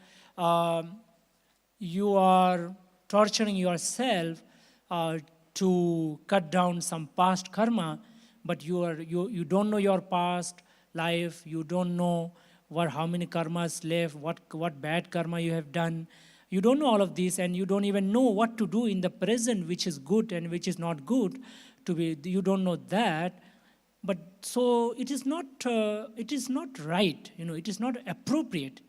Speaker 1: you are torturing yourself to cut down some past karma, but you don't know your past life, you don't know how many karmas left, what bad karma you have done. You don't know all of this, and you don't even know what to do in the present, which is good and which is not good. You don't know that. But so it is not right, it is not appropriate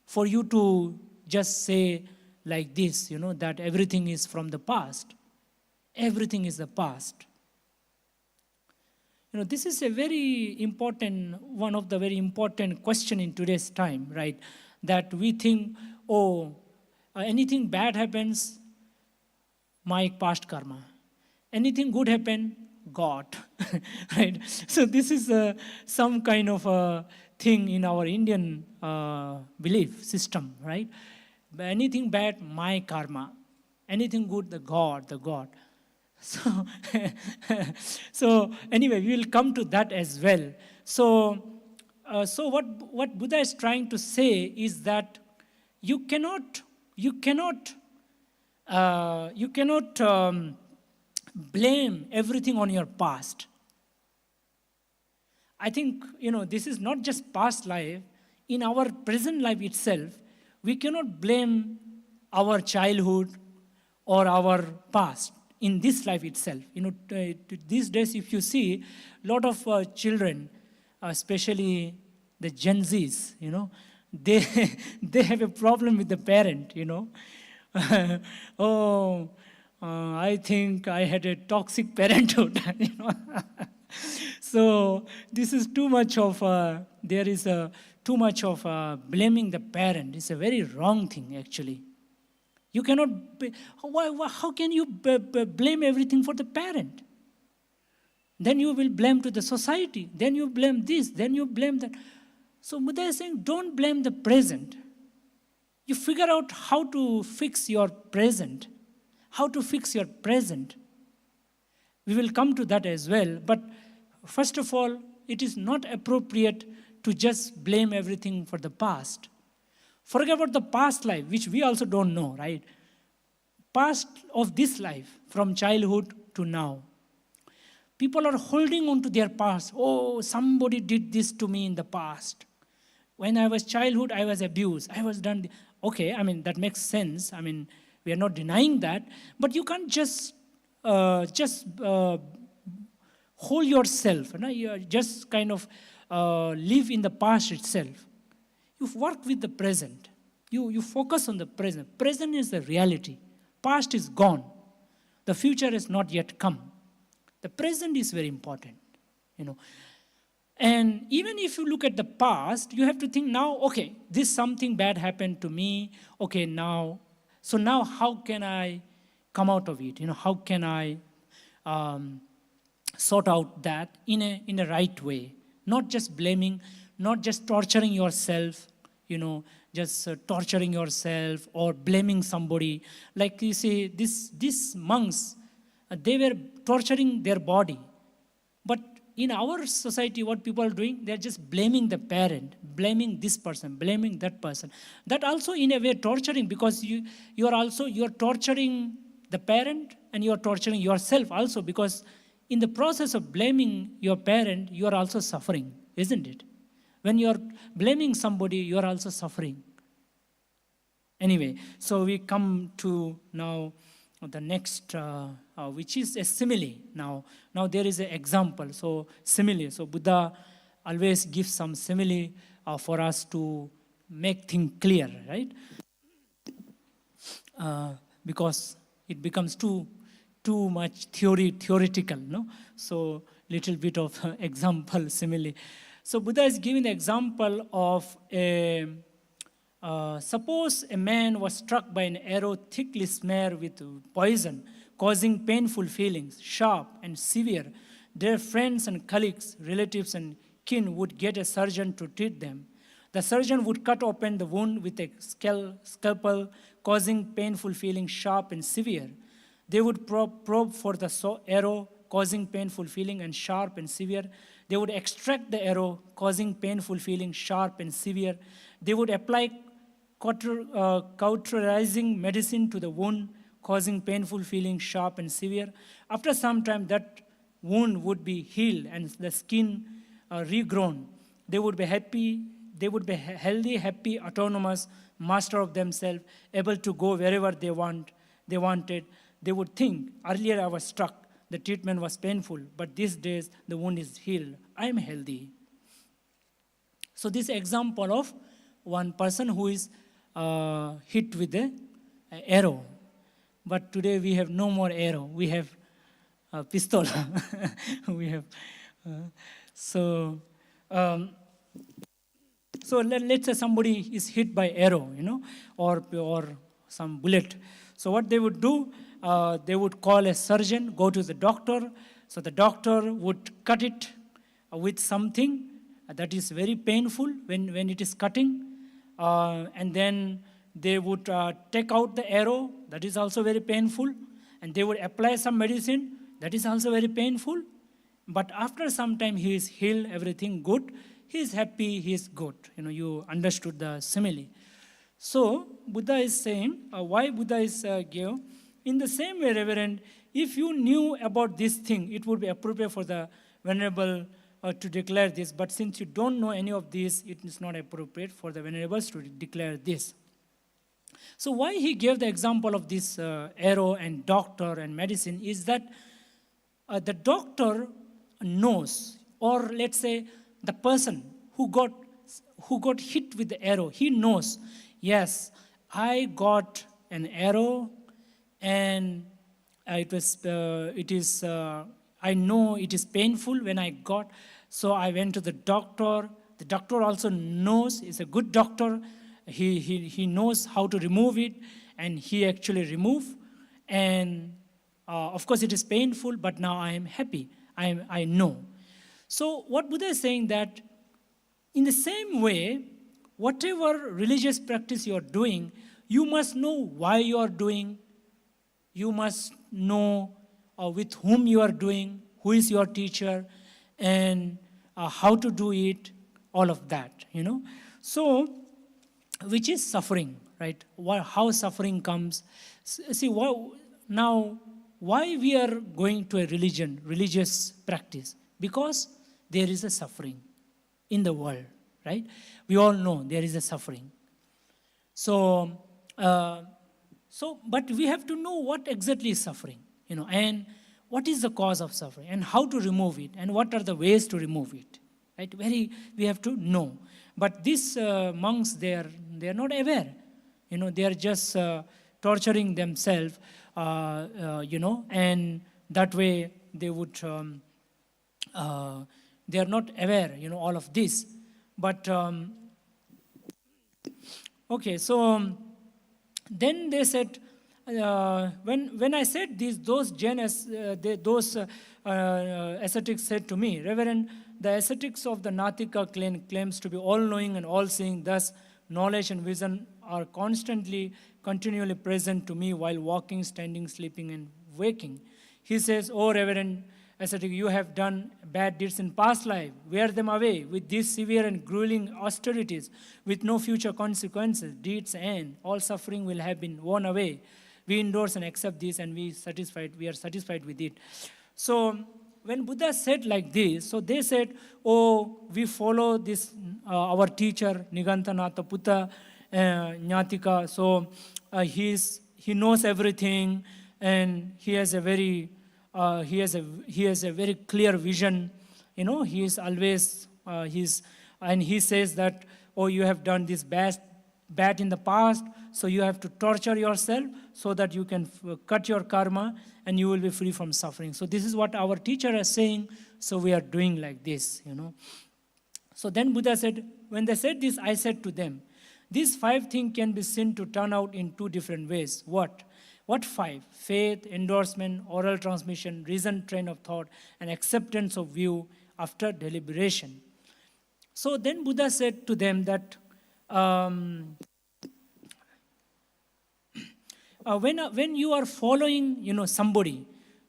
Speaker 1: for you to just say like this, that everything is from the past. Everything is the past. This is one of the very important question in today's time, right? That we think, anything bad happens, my past karma. Anything good happen, God, right? So this is some kind of a thing in our Indian belief system, right? Anything bad, my karma. Anything good, the God. So anyway, we will come to that as well. So what Buddha is trying to say is that you cannot blame everything on your past. I think, this is not just past life. In our present life itself, we cannot blame our childhood or our past in this life itself. These days, if you see, a lot of children, especially the Gen Zs, they have a problem with the parent, I think I had a toxic parenthood, So this is too much of, there is too much of blaming the parent. It's a very wrong thing, actually. You cannot, how can you blame everything for the parent? Then you will blame to the society. Then you blame this, then you blame that. So Buddha is saying, don't blame the present. You figure out how to fix your present. How to fix your present. We will come to that as well. But first of all, it is not appropriate to just blame everything for the past. Forget about the past life, which we also don't know, right? Past of this life, from childhood to now. People are holding on to their past. Oh, somebody did this to me in the past. when I was childhood, I was abused. I was done. Okay, I mean, that makes sense. I mean, we are not denying that. But you can't just hold yourself. You know? You just kind of live in the past itself. You work with the present. You focus on the present. Present is the reality. Past is gone. The future has not yet come. The present is very important, you know. And even if you look at the past, you have to think now, okay, this something bad happened to me. Okay, now, so now how can I come out of it? You know, how can I sort out that in a right way? Not just blaming, not just torturing yourself, you know, just torturing yourself or blaming somebody. Like you see, these monks, they were torturing their body. But in our society, what people are doing, they're just blaming the parent, blaming this person, blaming that person. That also in a way torturing, because you're torturing the parent and you're torturing yourself also, because in the process of blaming your parent, you are also suffering, isn't it? When you're blaming somebody, you're also suffering. Anyway, so we come to now the next, which is a simile. Now there is an example. So simile. So Buddha always gives some simile for us to make things clear, right? Because it becomes too much theoretical, no? So little bit of example, simile. So Buddha is giving the example of suppose a man was struck by an arrow thickly smeared with poison, causing painful feelings, sharp and severe. Their friends and colleagues, relatives and kin would get a surgeon to treat them. The surgeon would cut open the wound with a scalpel, causing painful feelings, sharp and severe. They would probe for the arrow, causing painful feeling and sharp and severe. They would extract the arrow, causing painful feeling, sharp and severe. They would apply cauterizing medicine to the wound, causing painful feeling, sharp and severe. After some time, that wound would be healed and the skin regrown. They would be happy. They would be healthy, happy, autonomous, master of themselves, able to go wherever they wanted. They would think, earlier I was struck, the treatment was painful, but these days the wound is healed. I am healthy. So this example of one person who is hit with an arrow. But today we have no more arrow. We have a pistol. We have so let's say somebody is hit by arrow, you know, or some bullet. So what they would do, they would call a surgeon, go to the doctor. So the doctor would cut it with something that is very painful when it is cutting. And then they would take out the arrow, that is also very painful. And they would apply some medicine, that is also very painful. But after some time, he is healed, everything good. He is happy, he is good. You know, you understood the simile. So Buddha is saying, why Buddha is gave? In the same way, Reverend, if you knew about this thing, it would be appropriate for the Venerable to declare this. But since you don't know any of this, it is not appropriate for the Venerables to declare this. So why he gave the example of this arrow and doctor and medicine is that the doctor knows, or let's say the person who got hit with the arrow, he knows, yes, I got an arrow and I know it is painful when I got, so I went to the doctor. The doctor also knows, is a good doctor. He knows how to remove it, and he actually removed. And of course it is painful, but now I am happy. I know. So what Buddha is saying that in the same way, whatever religious practice you are doing, you must know why you are doing. You must know with whom you are doing, who is your teacher, and how to do it, all of that, you know. So, which is suffering, right? How suffering comes. See, now, why we are going to a religious practice? Because there is a suffering in the world, right? We all know there is a suffering. So, but we have to know what exactly is suffering, and what is the cause of suffering, and how to remove it, and what are the ways to remove it, right? We have to know. But these monks, they are not aware, they are just torturing themselves, and that way they would, they are not aware, all of this. But okay, so then they said, when I said this, those ascetics said to me, Reverend, the ascetics of the Natika claims to be all-knowing and all-seeing. Thus, knowledge and vision are continually present to me while walking, standing, sleeping, and waking. He says, oh, Reverend ascetic, you have done bad deeds in past life. Wear them away with these severe and grueling austerities, with no future consequences. Deeds end. All suffering will have been worn away. We endorse and accept this, and we are satisfied with it. So when Buddha said like this, so they said, oh, we follow this, our teacher, Nigantanatha Putta Nyatika, so he knows everything, and he has a very clear vision. He is always, and he says that, oh, you have done this bad in the past, so you have to torture yourself so that you can cut your karma and you will be free from suffering. So this is what our teacher is saying, so we are doing like this, So then Buddha said, when they said this, I said to them, these 5 things can be seen to turn out in 2 different ways. What 5? Faith, endorsement, oral transmission, reason, train of thought, and acceptance of view after deliberation. So then Buddha said to them that when you are following, somebody,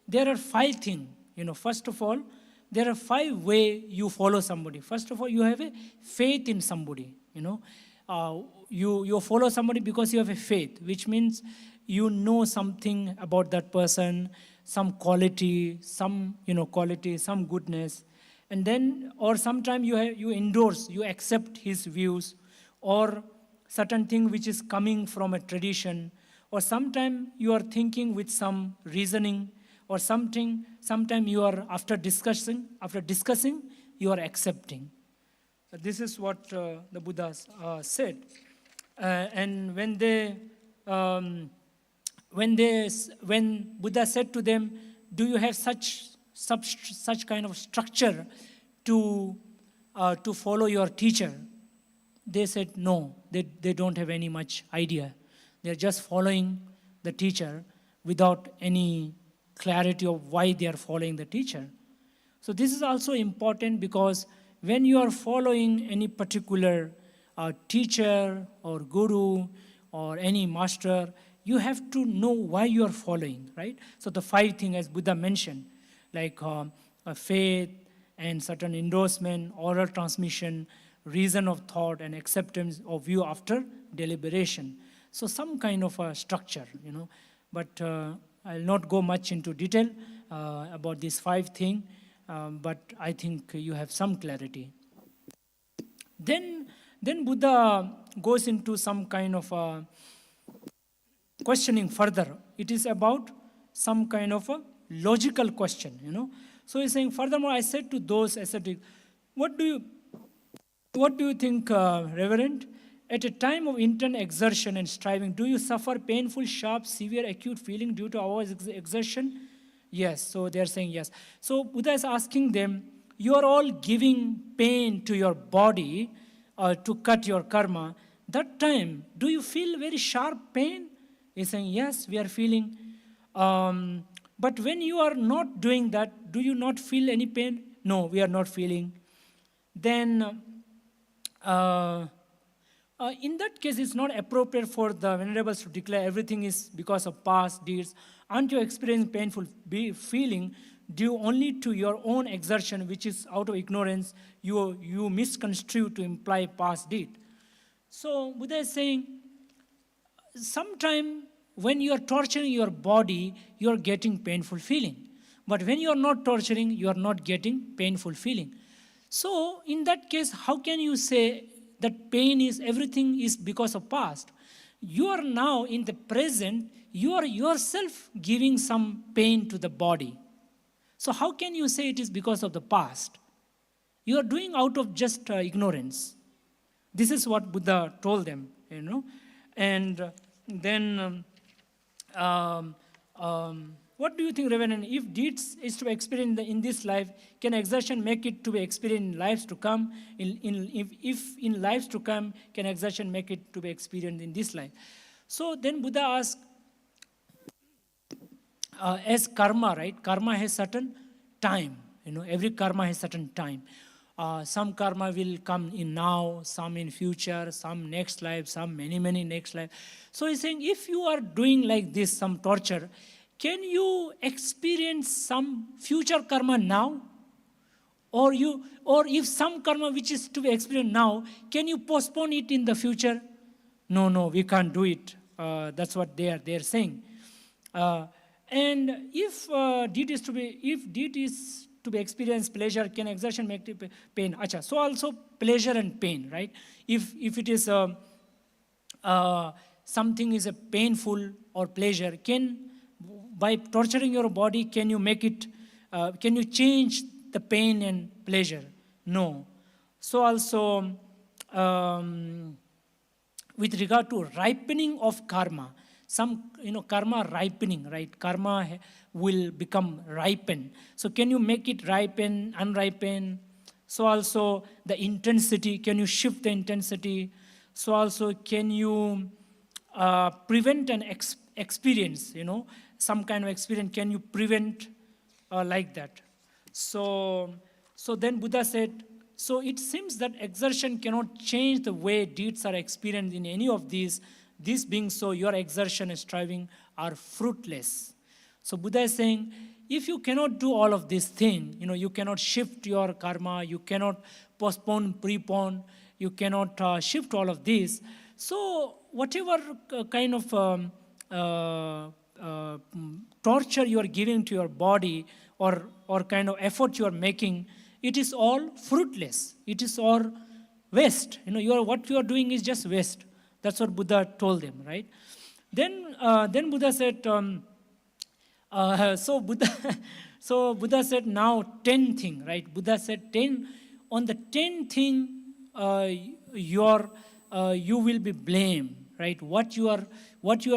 Speaker 1: there are 5 things. First of all, there are 5 ways you follow somebody. First of all, you have a faith in somebody. You follow somebody because you have a faith, which means you know something about that person, some quality, some goodness, and then, or sometimes you endorse, you accept his views, or certain thing which is coming from a tradition, or sometimes you are thinking with some reasoning, or sometimes you are after discussing, you are accepting. This is what the Buddha said. And when Buddha said to them, do you have such kind of structure to follow your teacher? They said no, they don't have any much idea. They're just following the teacher without any clarity of why they are following the teacher. So this is also important, because when you are following any particular teacher or guru or any master, you have to know why you are following, right? So the 5 things, as Buddha mentioned, like faith and certain endorsement, oral transmission, reason of thought, and acceptance of view after deliberation. So some kind of a structure, But I'll not go much into detail about these 5 things, but I think you have some clarity. Then Buddha goes into some kind of questioning further. It is about some kind of a logical question, So he's saying, furthermore, I said to those ascetics, what do you think, Reverend? At a time of intense exertion and striving, do you suffer painful, sharp, severe, acute feeling due to our exertion? Yes. So they're saying yes. So Buddha is asking them, you are all giving pain to your body to cut your karma. That time, do you feel very sharp pain? He's saying, yes, we are feeling. But when you are not doing that, do you not feel any pain? No, we are not feeling. Then in that case, it's not appropriate for the venerables to declare everything is because of past deeds. Aren't you experiencing painful feeling due only to your own exertion, which is out of ignorance? You misconstrue to imply past deed. So Buddha is saying, sometime when you are torturing your body, you are getting painful feeling. But when you are not torturing, you are not getting painful feeling. So in that case, how can you say that pain is, everything is because of past? You are now in the present, you are yourself giving some pain to the body. So how can you say it is because of the past? You are doing out of just ignorance. This is what Buddha told them, And then, what do you think, Reverend? If deeds is to be experienced in this life, can exertion make it to be experienced in lives to come? If in lives to come, can exertion make it to be experienced in this life? So then Buddha asked, as karma, right? Karma has certain time. Every karma has certain time. Some karma will come in now, some in future, some next life, some many next life. So he's saying, if you are doing like this, some torture, can you experience some future karma now? Or if some karma which is to be experienced now, can you postpone it in the future? No, we can't do it. That's what they are saying. And if deed is to be experienced pleasure, can exertion make it pain? Acha. So also pleasure and pain, right? If it is something is a painful or pleasure, by torturing your body, can you make it? Can you change the pain and pleasure? No. So also, with regard to ripening of karma, some karma ripening, right? Karma will become ripen. So can you make it ripen, unripen? So also the intensity, can you shift the intensity? So also can you prevent an experience, some kind of experience, can you prevent like that? So then Buddha said, so it seems that exertion cannot change the way deeds are experienced in any of these. This being so, your exertion and striving are fruitless. So Buddha is saying, if you cannot do all of these things, you cannot shift your karma, you cannot postpone, prepone, you cannot shift all of these. So whatever kind of torture you are giving to your body or kind of effort you are making, it is all fruitless. It is all waste. What you are doing is just waste. That's what Buddha told them, right? Then Buddha said, so Buddha said now 10 thing, right? Buddha said 10. On the 10 thing, you will be blamed, right? What you are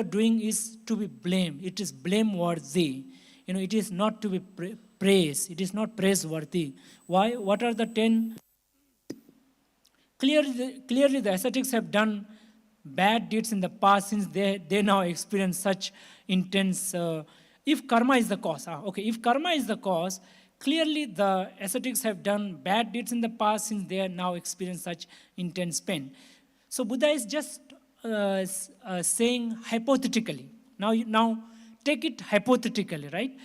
Speaker 1: doing is to be blamed. It is blameworthy. It is not to be praised. It is not praiseworthy. Why? What are the 10? Clearly the ascetics have done bad deeds in the past, since they now experience such intense. If karma is the cause, if karma is the cause, clearly the ascetics have done bad deeds in the past, since they now experience such intense pain. So Buddha is just saying hypothetically. Now take it hypothetically, right?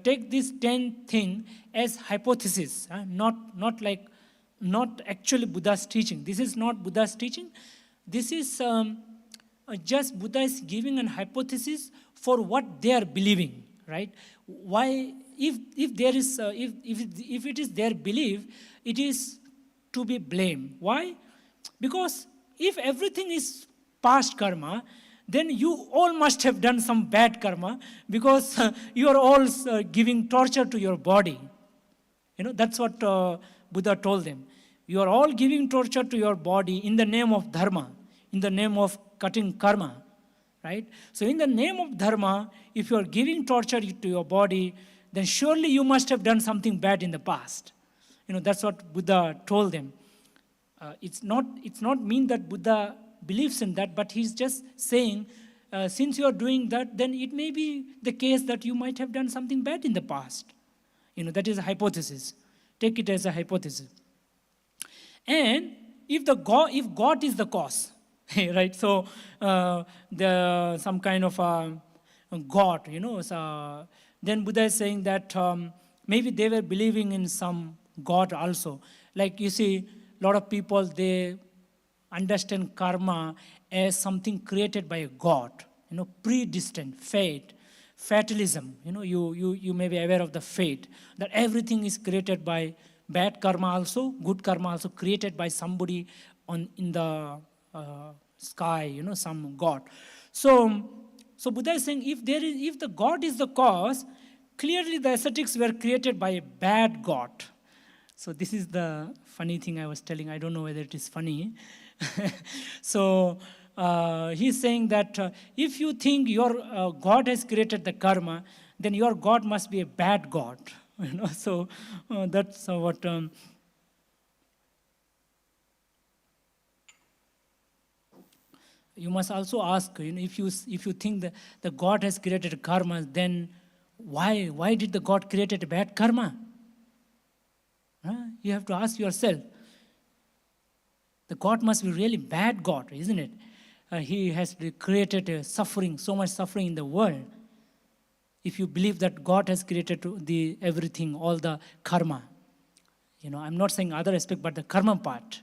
Speaker 1: Take this 10 thing as hypothesis, not actually Buddha's teaching. This is not Buddha's teaching. This is just Buddha is giving an hypothesis for what they are believing, right? Why, if there is if it is their belief, it is to be blamed. Why? Because if everything is past karma, then you all must have done some bad karma, because you are all giving torture to your body. That's what Buddha told them. You are all giving torture to your body in the name of dharma, in the name of cutting karma, right? So in the name of dharma, if you are giving torture to your body, then surely you must have done something bad in the past. That's what Buddha told them. It's not mean that Buddha believes in that, but he's just saying, since you are doing that, then it may be the case that you might have done something bad in the past. That is a hypothesis. Take it as a hypothesis. And if God is the cause, right? So some kind of God, so then Buddha is saying that maybe they were believing in some God also. Like you see, a lot of people, they understand karma as something created by a God, predestined, fate, fatalism. You may be aware of the fate, that everything is created by bad karma also, good karma also created by somebody in the sky, some god. So Buddha is saying if the God is the cause, clearly the ascetics were created by a bad god. So this is the funny thing I was telling. I don't know whether it is funny. So he's saying that if you think your God has created the karma, then your God must be a bad God. So that's what. You must also ask, if you think that the God has created karma, then why did the God create a bad karma? You have to ask yourself. The God must be really bad God, isn't it? He has created suffering, so much suffering in the world. If you believe that God has created everything, all the karma, I'm not saying other aspect, but the karma part,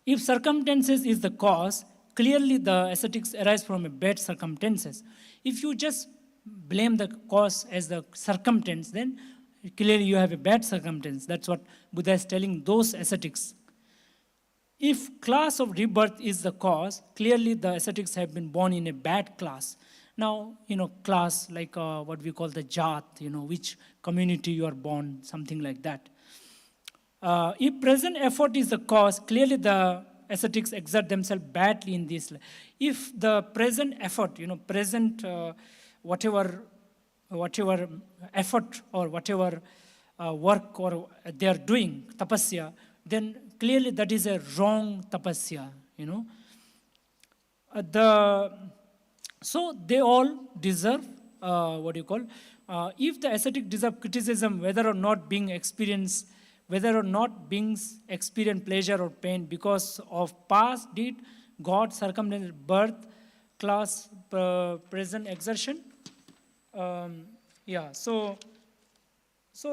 Speaker 1: If circumstances is the cause, clearly the ascetics arise from a bad circumstances. If you just blame the cause as the circumstance, then clearly you have a bad circumstance. That's what Buddha is telling those ascetics. If class of rebirth is the cause, clearly the ascetics have been born in a bad class. Now, class like what we call the jat, which community you are born, something like that. If present effort is the cause, clearly the ascetics exert themselves badly in this. If the present effort, present whatever effort or whatever work or they are doing, tapasya, then clearly that is a wrong tapasya, So they all deserve, if the ascetic deserve criticism, whether or not beings experience pleasure or pain because of past deed, God, circumstance, birth, class, present exertion. So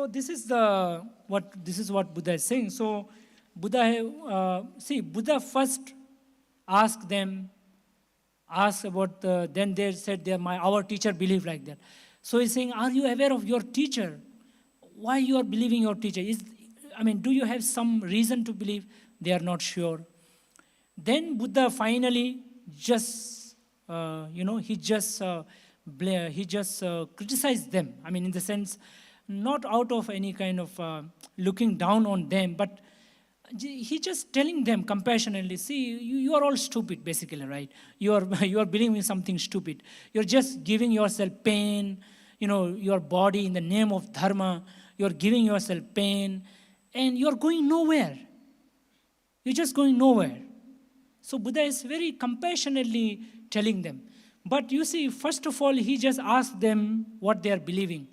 Speaker 1: this is what Buddha is saying. So Buddha first asked about then they said our teacher believed like that. So he's saying, are you aware of your teacher? Why you are believing your teacher? Do you have some reason to believe? They are not sure. Then Buddha finally just, he just criticized them. In the sense, not out of any kind of looking down on them, but he just telling them compassionately, see, you are all stupid, basically, right? You are believing something stupid. You're just giving yourself pain, your body in the name of dharma. You're giving yourself pain. And you're going nowhere. You're just going nowhere. So Buddha is very compassionately telling them. But you see, first of all, he just asked them what they are believing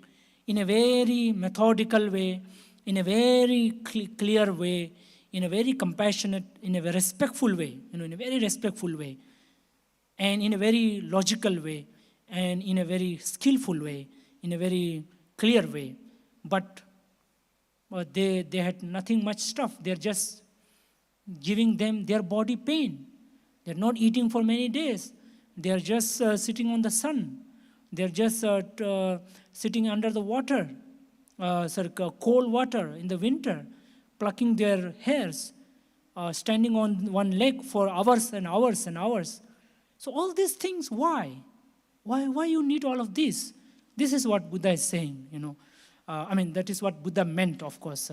Speaker 1: in a very methodical way, in a very clear way, in a very compassionate, in a very respectful way, in a very respectful way, and in a very logical way, and in a very skillful way, in a very clear way. But they had nothing much stuff. They're just giving them their body pain. They're not eating for many days. They're just sitting on the sun. They're just sitting under the water, cold water in the winter, plucking their hairs, standing on one leg for hours and hours and hours. So all these things, why? Why you need all of this? This is what Buddha is saying, that is what Buddha meant, of course.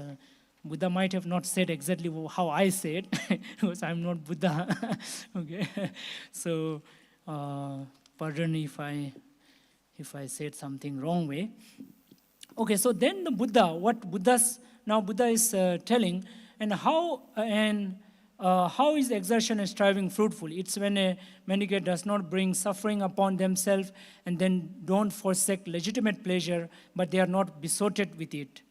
Speaker 1: Buddha might have not said exactly how I say it, because I'm not Buddha. Okay, so pardon if I said something wrong way. Okay, so then the Buddha, now Buddha is telling, and how is exertion and striving fruitful? It's when a mendicant does not bring suffering upon themselves and then don't forsake legitimate pleasure, but they are not besotted with it.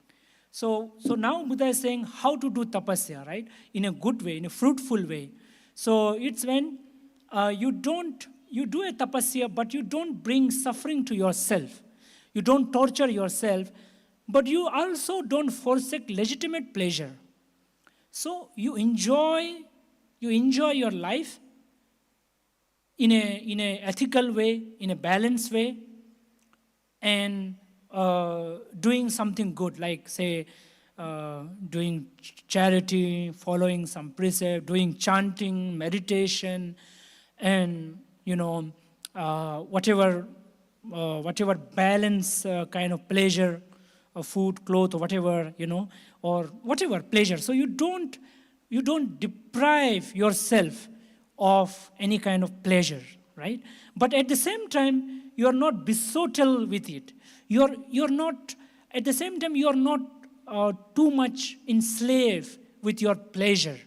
Speaker 1: So now Buddha is saying how to do tapasya, right? In a good way, in a fruitful way. So it's when you do a tapasya, but you don't bring suffering to yourself. You don't torture yourself, but you also don't forsake legitimate pleasure. So you enjoy your life in a ethical way, in a balanced way, and doing something good, like say doing charity, following some precept, doing chanting, meditation, and whatever balance kind of pleasure, food, clothes, or whatever, or whatever pleasure. So you don't deprive yourself of any kind of pleasure, right? But at the same time, you are not besotted with it. You're not, at the same time, you are not too much enslaved with your pleasure.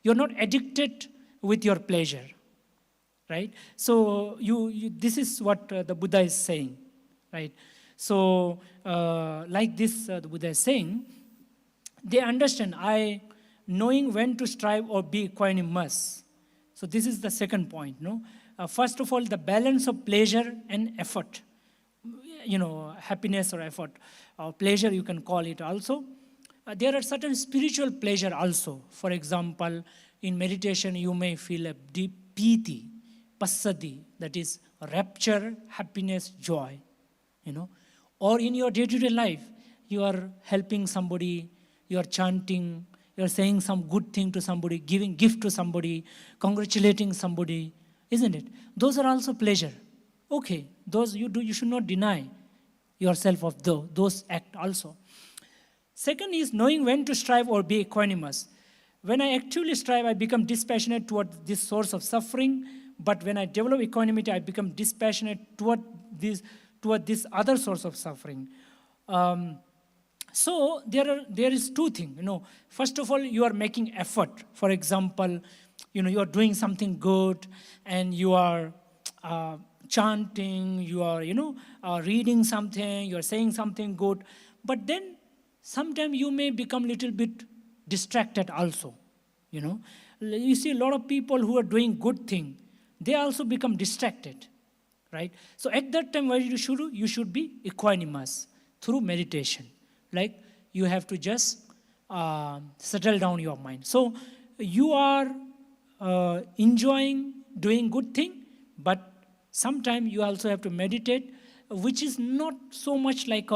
Speaker 1: You're not addicted with your pleasure, right? So this is what the Buddha is saying, right? So like this, the Buddha is saying, they understand, knowing when to strive or be equanimous. So this is the second point, first of all, the balance of pleasure and effort, happiness or effort, or pleasure you can call it also. There are certain spiritual pleasure also. For example, in meditation you may feel a deep piti, passaddhi, that is rapture, happiness, joy, Or in your day-to-day life, you are helping somebody, you are chanting, you are saying some good thing to somebody, giving gift to somebody, congratulating somebody, isn't it? Those are also pleasure. Okay, those you should not deny yourself of those act also. Second is knowing when to strive or be equanimous. When I actively strive, I become dispassionate toward this source of suffering. But when I develop equanimity, I become dispassionate toward this other source of suffering. So there is two things. First of all, you are making effort. For example, you are doing something good, and you are chanting, you are reading something, you are saying something good. But then sometimes you may become a little bit distracted also. You see a lot of people who are doing good thing, they also become distracted, right? So at that time, what you should do? You should be equanimous through meditation. Like you have to just settle down your mind. So you are enjoying doing good thing, but sometimes you also have to meditate, which is not so much like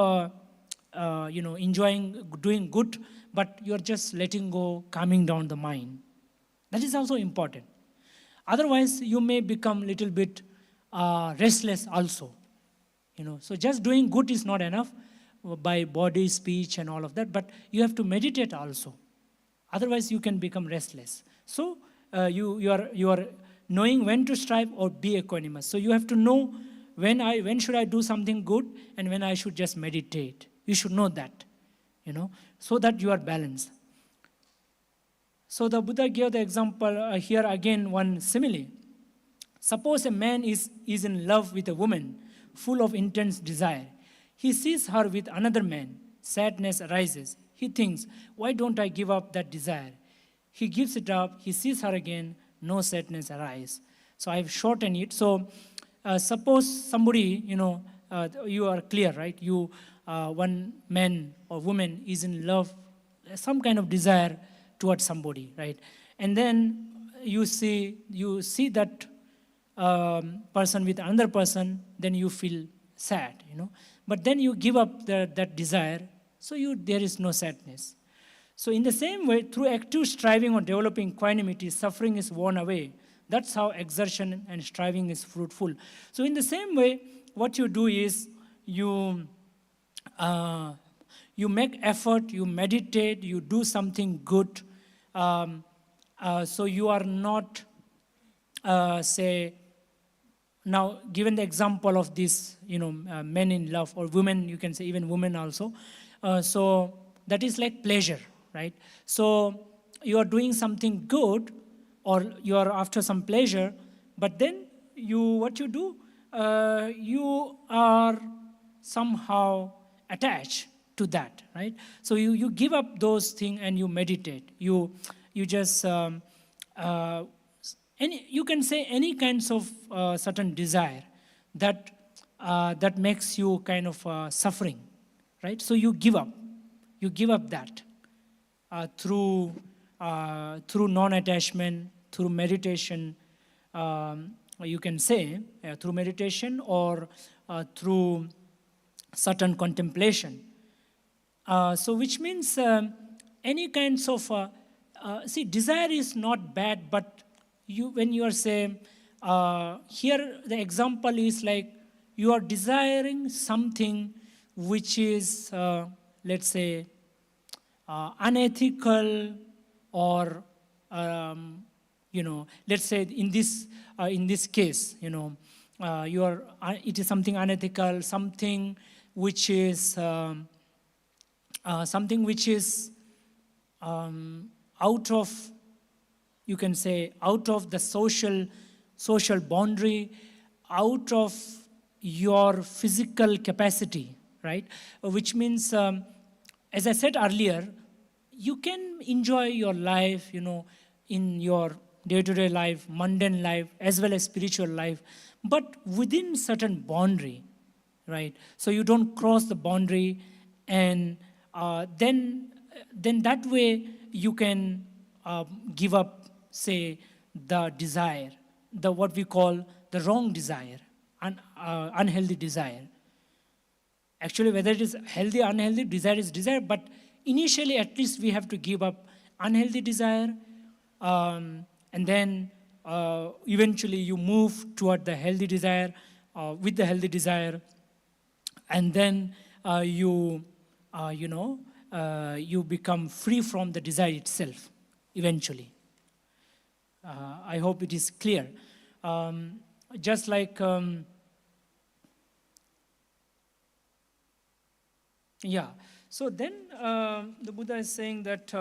Speaker 1: enjoying doing good, but you're just letting go, calming down the mind. That is also important. Otherwise, you may become a little bit restless also. So just doing good is not enough by body, speech, and all of that, but you have to meditate also. Otherwise, you can become restless. So you are knowing when to strive or be equanimous. So you have to know when should I do something good and when I should just meditate. You should know that, so that you are balanced. So the Buddha gave the example here again, one simile. Suppose a man is in love with a woman, full of intense desire. He sees her with another man. Sadness arises. He thinks, why don't I give up that desire? He gives it up. He sees her again. No sadness arises. So I've shortened it. So suppose somebody, you are clear, right? One man or woman is in love, some kind of desire towards somebody, right? And then you see that person with another person, then you feel sad, But then you give up that desire, so there is no sadness. So in the same way, through active striving or developing equanimity, suffering is worn away. That's how exertion and striving is fruitful. So in the same way, what you do is you make effort, you meditate, you do something good. So you are not, now given the example of this, men in love, or women, you can say even women also. So that is like pleasure, right? So you are doing something good, or you are after some pleasure, but then what you do, you are somehow attached to that, right? So you give up those things and you meditate. You just you can say any kinds of certain desire that makes you kind of suffering, right? So you give up that through non-attachment, through meditation. You can say through meditation or through certain contemplation. So which means any kinds of, see, desire is not bad, but when you are saying, here the example is like you are desiring something which is, let's say, unethical, or let's say in this case, it is something unethical, something which is out of, you can say, out of the social boundary, out of your physical capacity, right? Which means, as I said earlier, you can enjoy your life, in your day-to-day life, mundane life, as well as spiritual life, but within certain boundary, right? So you don't cross the boundary, and then that way you can give up, say, the desire, what we call the wrong desire, unhealthy desire. Actually, whether it is healthy or unhealthy, desire is desire, but initially at least we have to give up unhealthy desire, and then eventually you move toward the healthy desire, with the healthy desire, and then you become free from the desire itself eventually. I hope it is clear. Just like, so then the Buddha is saying that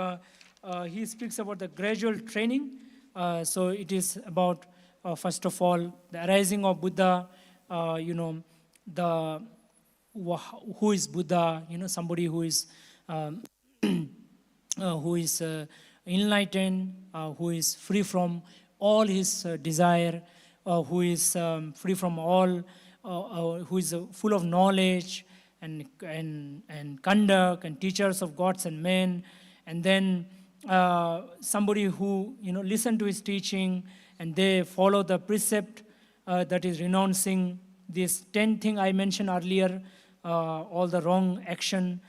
Speaker 1: he speaks about the gradual training. So it is about, first of all, the arising of Buddha, who is Buddha, somebody who is enlightened, who is free from all his desire, who is free from all, who is full of knowledge and conduct and teachers of gods and men, and then somebody who listen to his teaching and they follow the precept that is renouncing this 10 thing I mentioned earlier, all the wrong action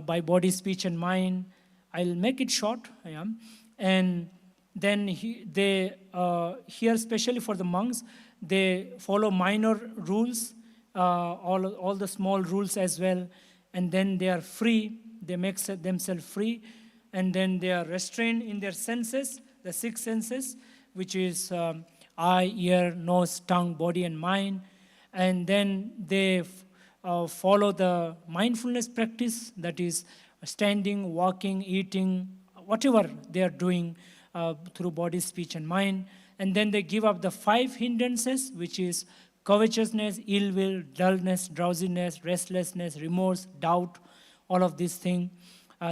Speaker 1: by body, speech, and mind. I'll make it short. And then here, especially for the monks, they follow minor rules, all the small rules as well, and then they are free. They make themselves free, and then they are restrained in their senses, the 6 senses, which is eye, ear, nose, tongue, body, and mind. And then they follow the mindfulness practice, that is standing, walking, eating, whatever they are doing through body, speech, and mind. And then they give up the 5 hindrances, which is covetousness, ill will, dullness, drowsiness, restlessness, remorse, doubt, all of these things.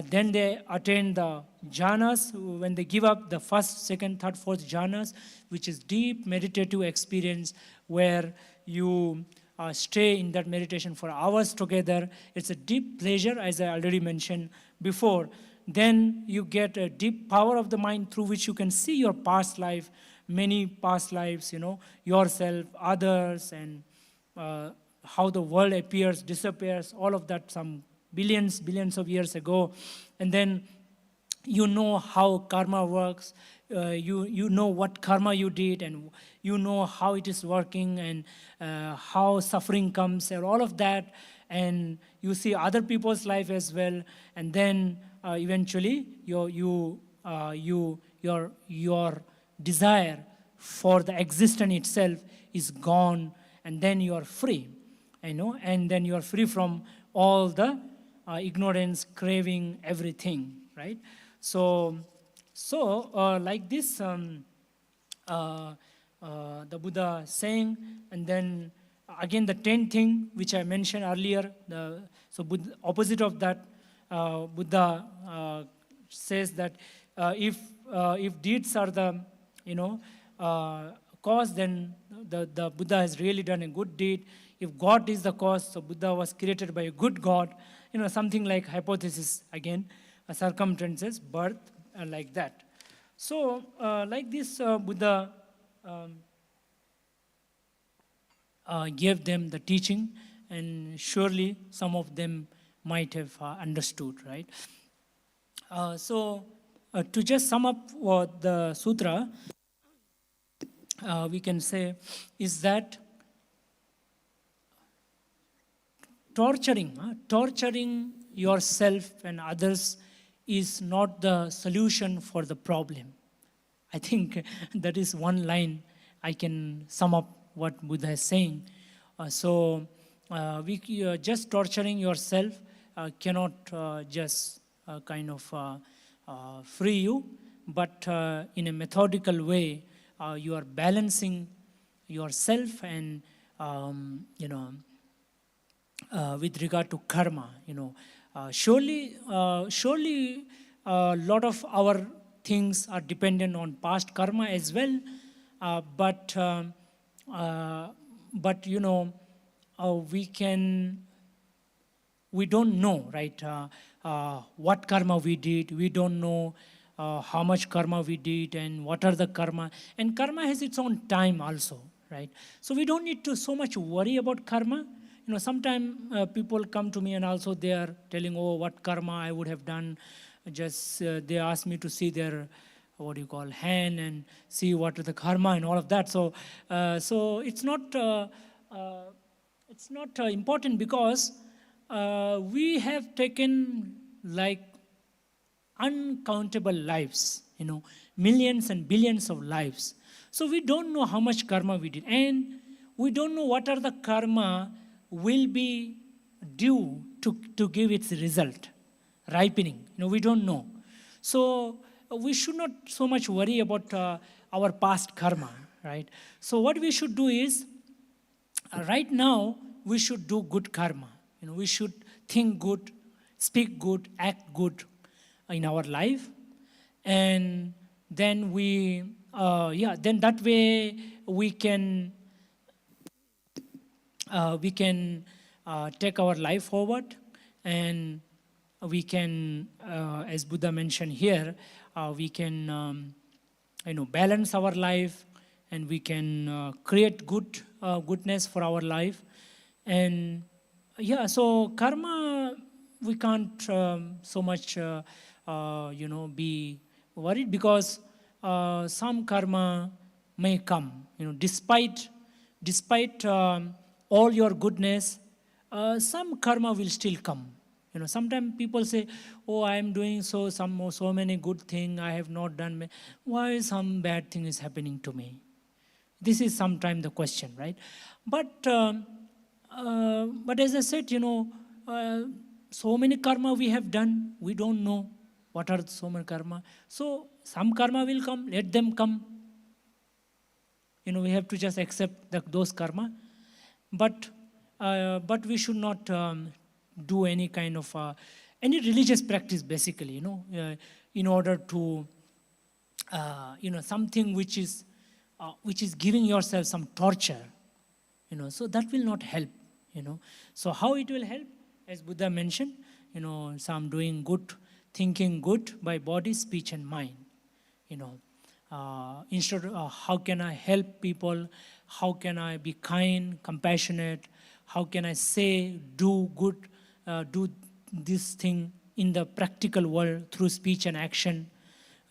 Speaker 1: Then they attain the jhanas, when they give up the first, second, third, fourth jhanas, which is deep meditative experience where you stay in that meditation for hours together. It's a deep pleasure, as I already mentioned before. Then you get a deep power of the mind through which you can see your past life, many past lives, yourself, others, and how the world appears, disappears, all of that, some billions of years ago. And then you know how karma works, you know what karma you did, and you know how it is working, and how suffering comes, and all of that. And you see other people's life as well. And then eventually your desire for the existence itself is gone, and then you are free, and then you are free from all the ignorance, craving, everything, right? So like this, the Buddha saying, and then again the 10th thing which I mentioned earlier. Buddha, opposite of that, Buddha says that if deeds are the cause, then the Buddha has really done a good deed. If God is the cause, so Buddha was created by a good God. Something like hypothesis again, circumstances, birth, like that. So like this, Buddha gave them the teaching, and surely some of them might have understood, right? To just sum up what the sutra, we can say is that torturing yourself and others is not the solution for the problem. I think that is one line I can sum up what Buddha is saying. Just torturing yourself cannot just kind of free you, but in a methodical way, you are balancing yourself and with regard to karma. Surely a lot of our things are dependent on past karma as well, but we don't know, right, what karma we did. We don't know how much karma we did and what are the karma. And karma has its own time also, right? So we don't need to so much worry about karma. Sometimes people come to me and also they are telling, oh, what karma I would have done. Just they ask me to see their, what do you call, hand and see what is the karma and all of that. So it's not important, because we have taken like uncountable lives, millions and billions of lives. So we don't know how much karma we did, and we don't know what are the karma will be due to give its result, ripening. We don't know. So we should not so much worry about our past karma, right? So what we should do is, right now, we should do good karma. We should think good, speak good, act good in our life. And then then that way we can take our life forward, and we can, as Buddha mentioned here, we can balance our life, and we can create goodness for our life. And so karma, we can't so much be worried, because some karma may come, despite all your goodness, some karma will still come. Sometimes people say, oh, I am doing so many good things, I have not done. Why some bad thing is happening to me? This is sometimes the question, right? But as I said, so many karma we have done, we don't know what are so many karma. So some karma will come, let them come. We have to just accept those karma. But we should not do any kind of any religious practice, basically, in order to something which is giving yourself some torture. So that will not help. So how it will help, as Buddha mentioned, some doing good, thinking good by body, speech, and mind. Instead of how can I help people, how can I be kind, compassionate, how can I say, do good, do this thing in the practical world through speech and action.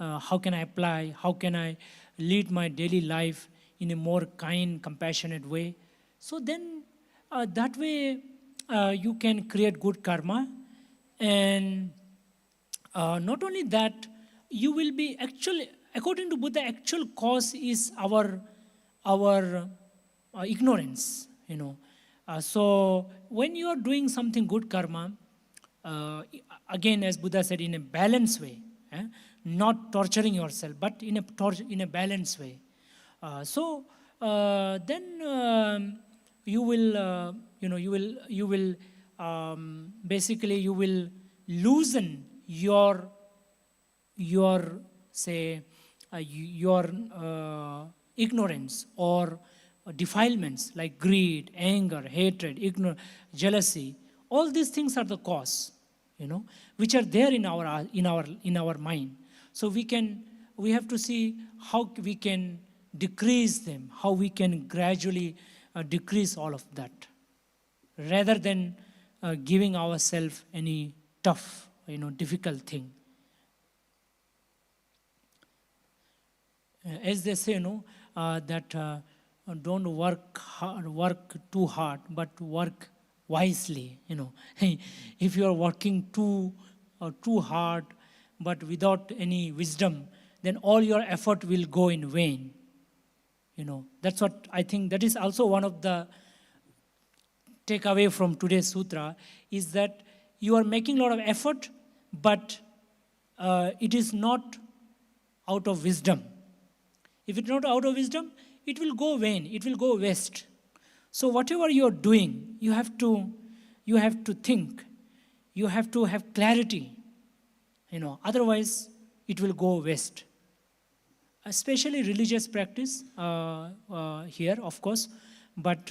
Speaker 1: How can I apply, how can I lead my daily life in a more kind, compassionate way. So then that way you can create good karma. And not only that, you will be actually, according to Buddha, actual cause is our ignorance. So when you are doing something good karma, again, as Buddha said, in a balanced way, not torturing yourself, but in a balanced way. Then you will basically you will loosen your say your ignorance or defilements like greed, anger, hatred, jealousy. All these things are the cause, which are there in our mind. So we have to see how we can decrease them, how we can gradually decrease all of that, rather than giving ourselves any tough, difficult thing. As they say, that don't work too hard, but work wisely. If you are working too hard, but without any wisdom, then all your effort will go in vain. That's what I think. That is also one of the takeaway from today's sutra, is that you are making a lot of effort, but it is not out of wisdom. If it's not out of wisdom, it will go vain, it will go waste. So whatever you are doing, you have to think, you have to have clarity. Otherwise it will go waste. Especially religious practice here, of course, but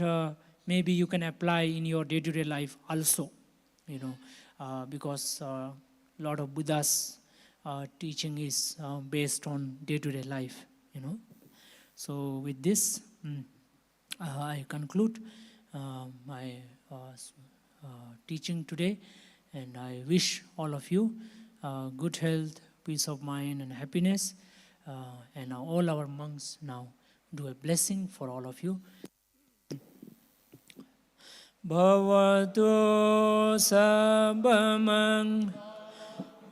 Speaker 1: maybe you can apply in your day-to-day life also, because a lot of Buddha's teaching is based on day-to-day life, So with this, I conclude my teaching today, and I wish all of you good health, peace of mind, and happiness. And all our monks now do a blessing for all of you. Bhavatu sabbamang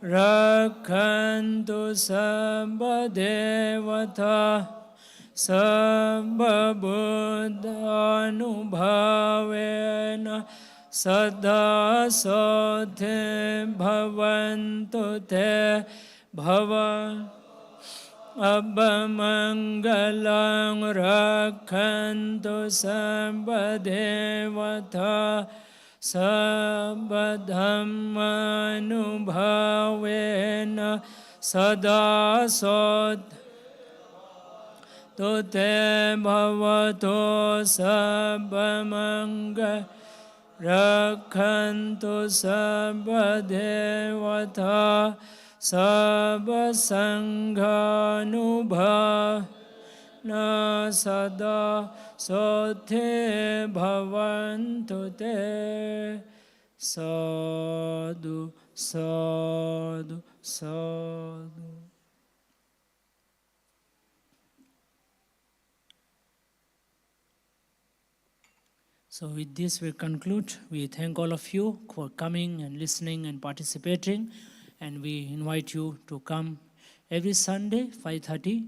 Speaker 1: rakhantu sabba devata sabba buddhanubhavena sada sothe bhavantu te bhava Abhamangalang rakhantu sabba devata sabba dhammanubhavena sada sot tote bhavato sabba manga rakhantu sabba devata sabba sanghanubha na sada sothe bhavantu te. Sadhu, sadhu, sadhu. So with this we conclude. We thank all of you for coming and listening and participating. And we invite you to come every Sunday, 5:30.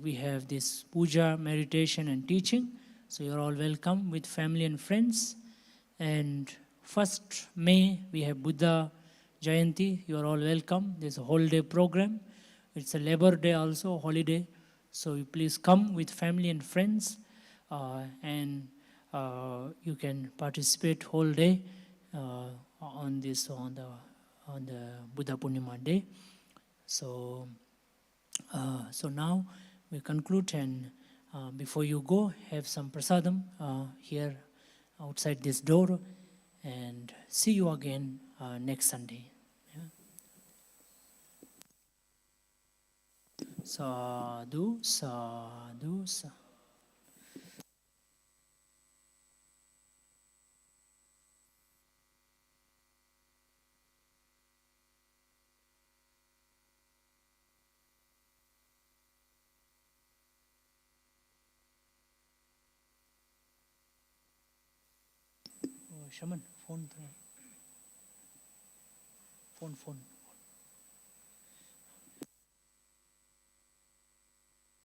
Speaker 1: We have this puja, meditation and teaching. So you're all welcome with family and friends. And 1st May, we have Buddha Jayanti. You're all welcome. There's a whole day program. It's a Labor Day also, holiday. So you please come with family and friends. And you can participate whole day on the Buddha Purnima day. So now we conclude, and before you go, have some prasadam here outside this door, and see you again next Sunday. Yeah. Sadhu, sadhu, sadhu. Shaman, phone.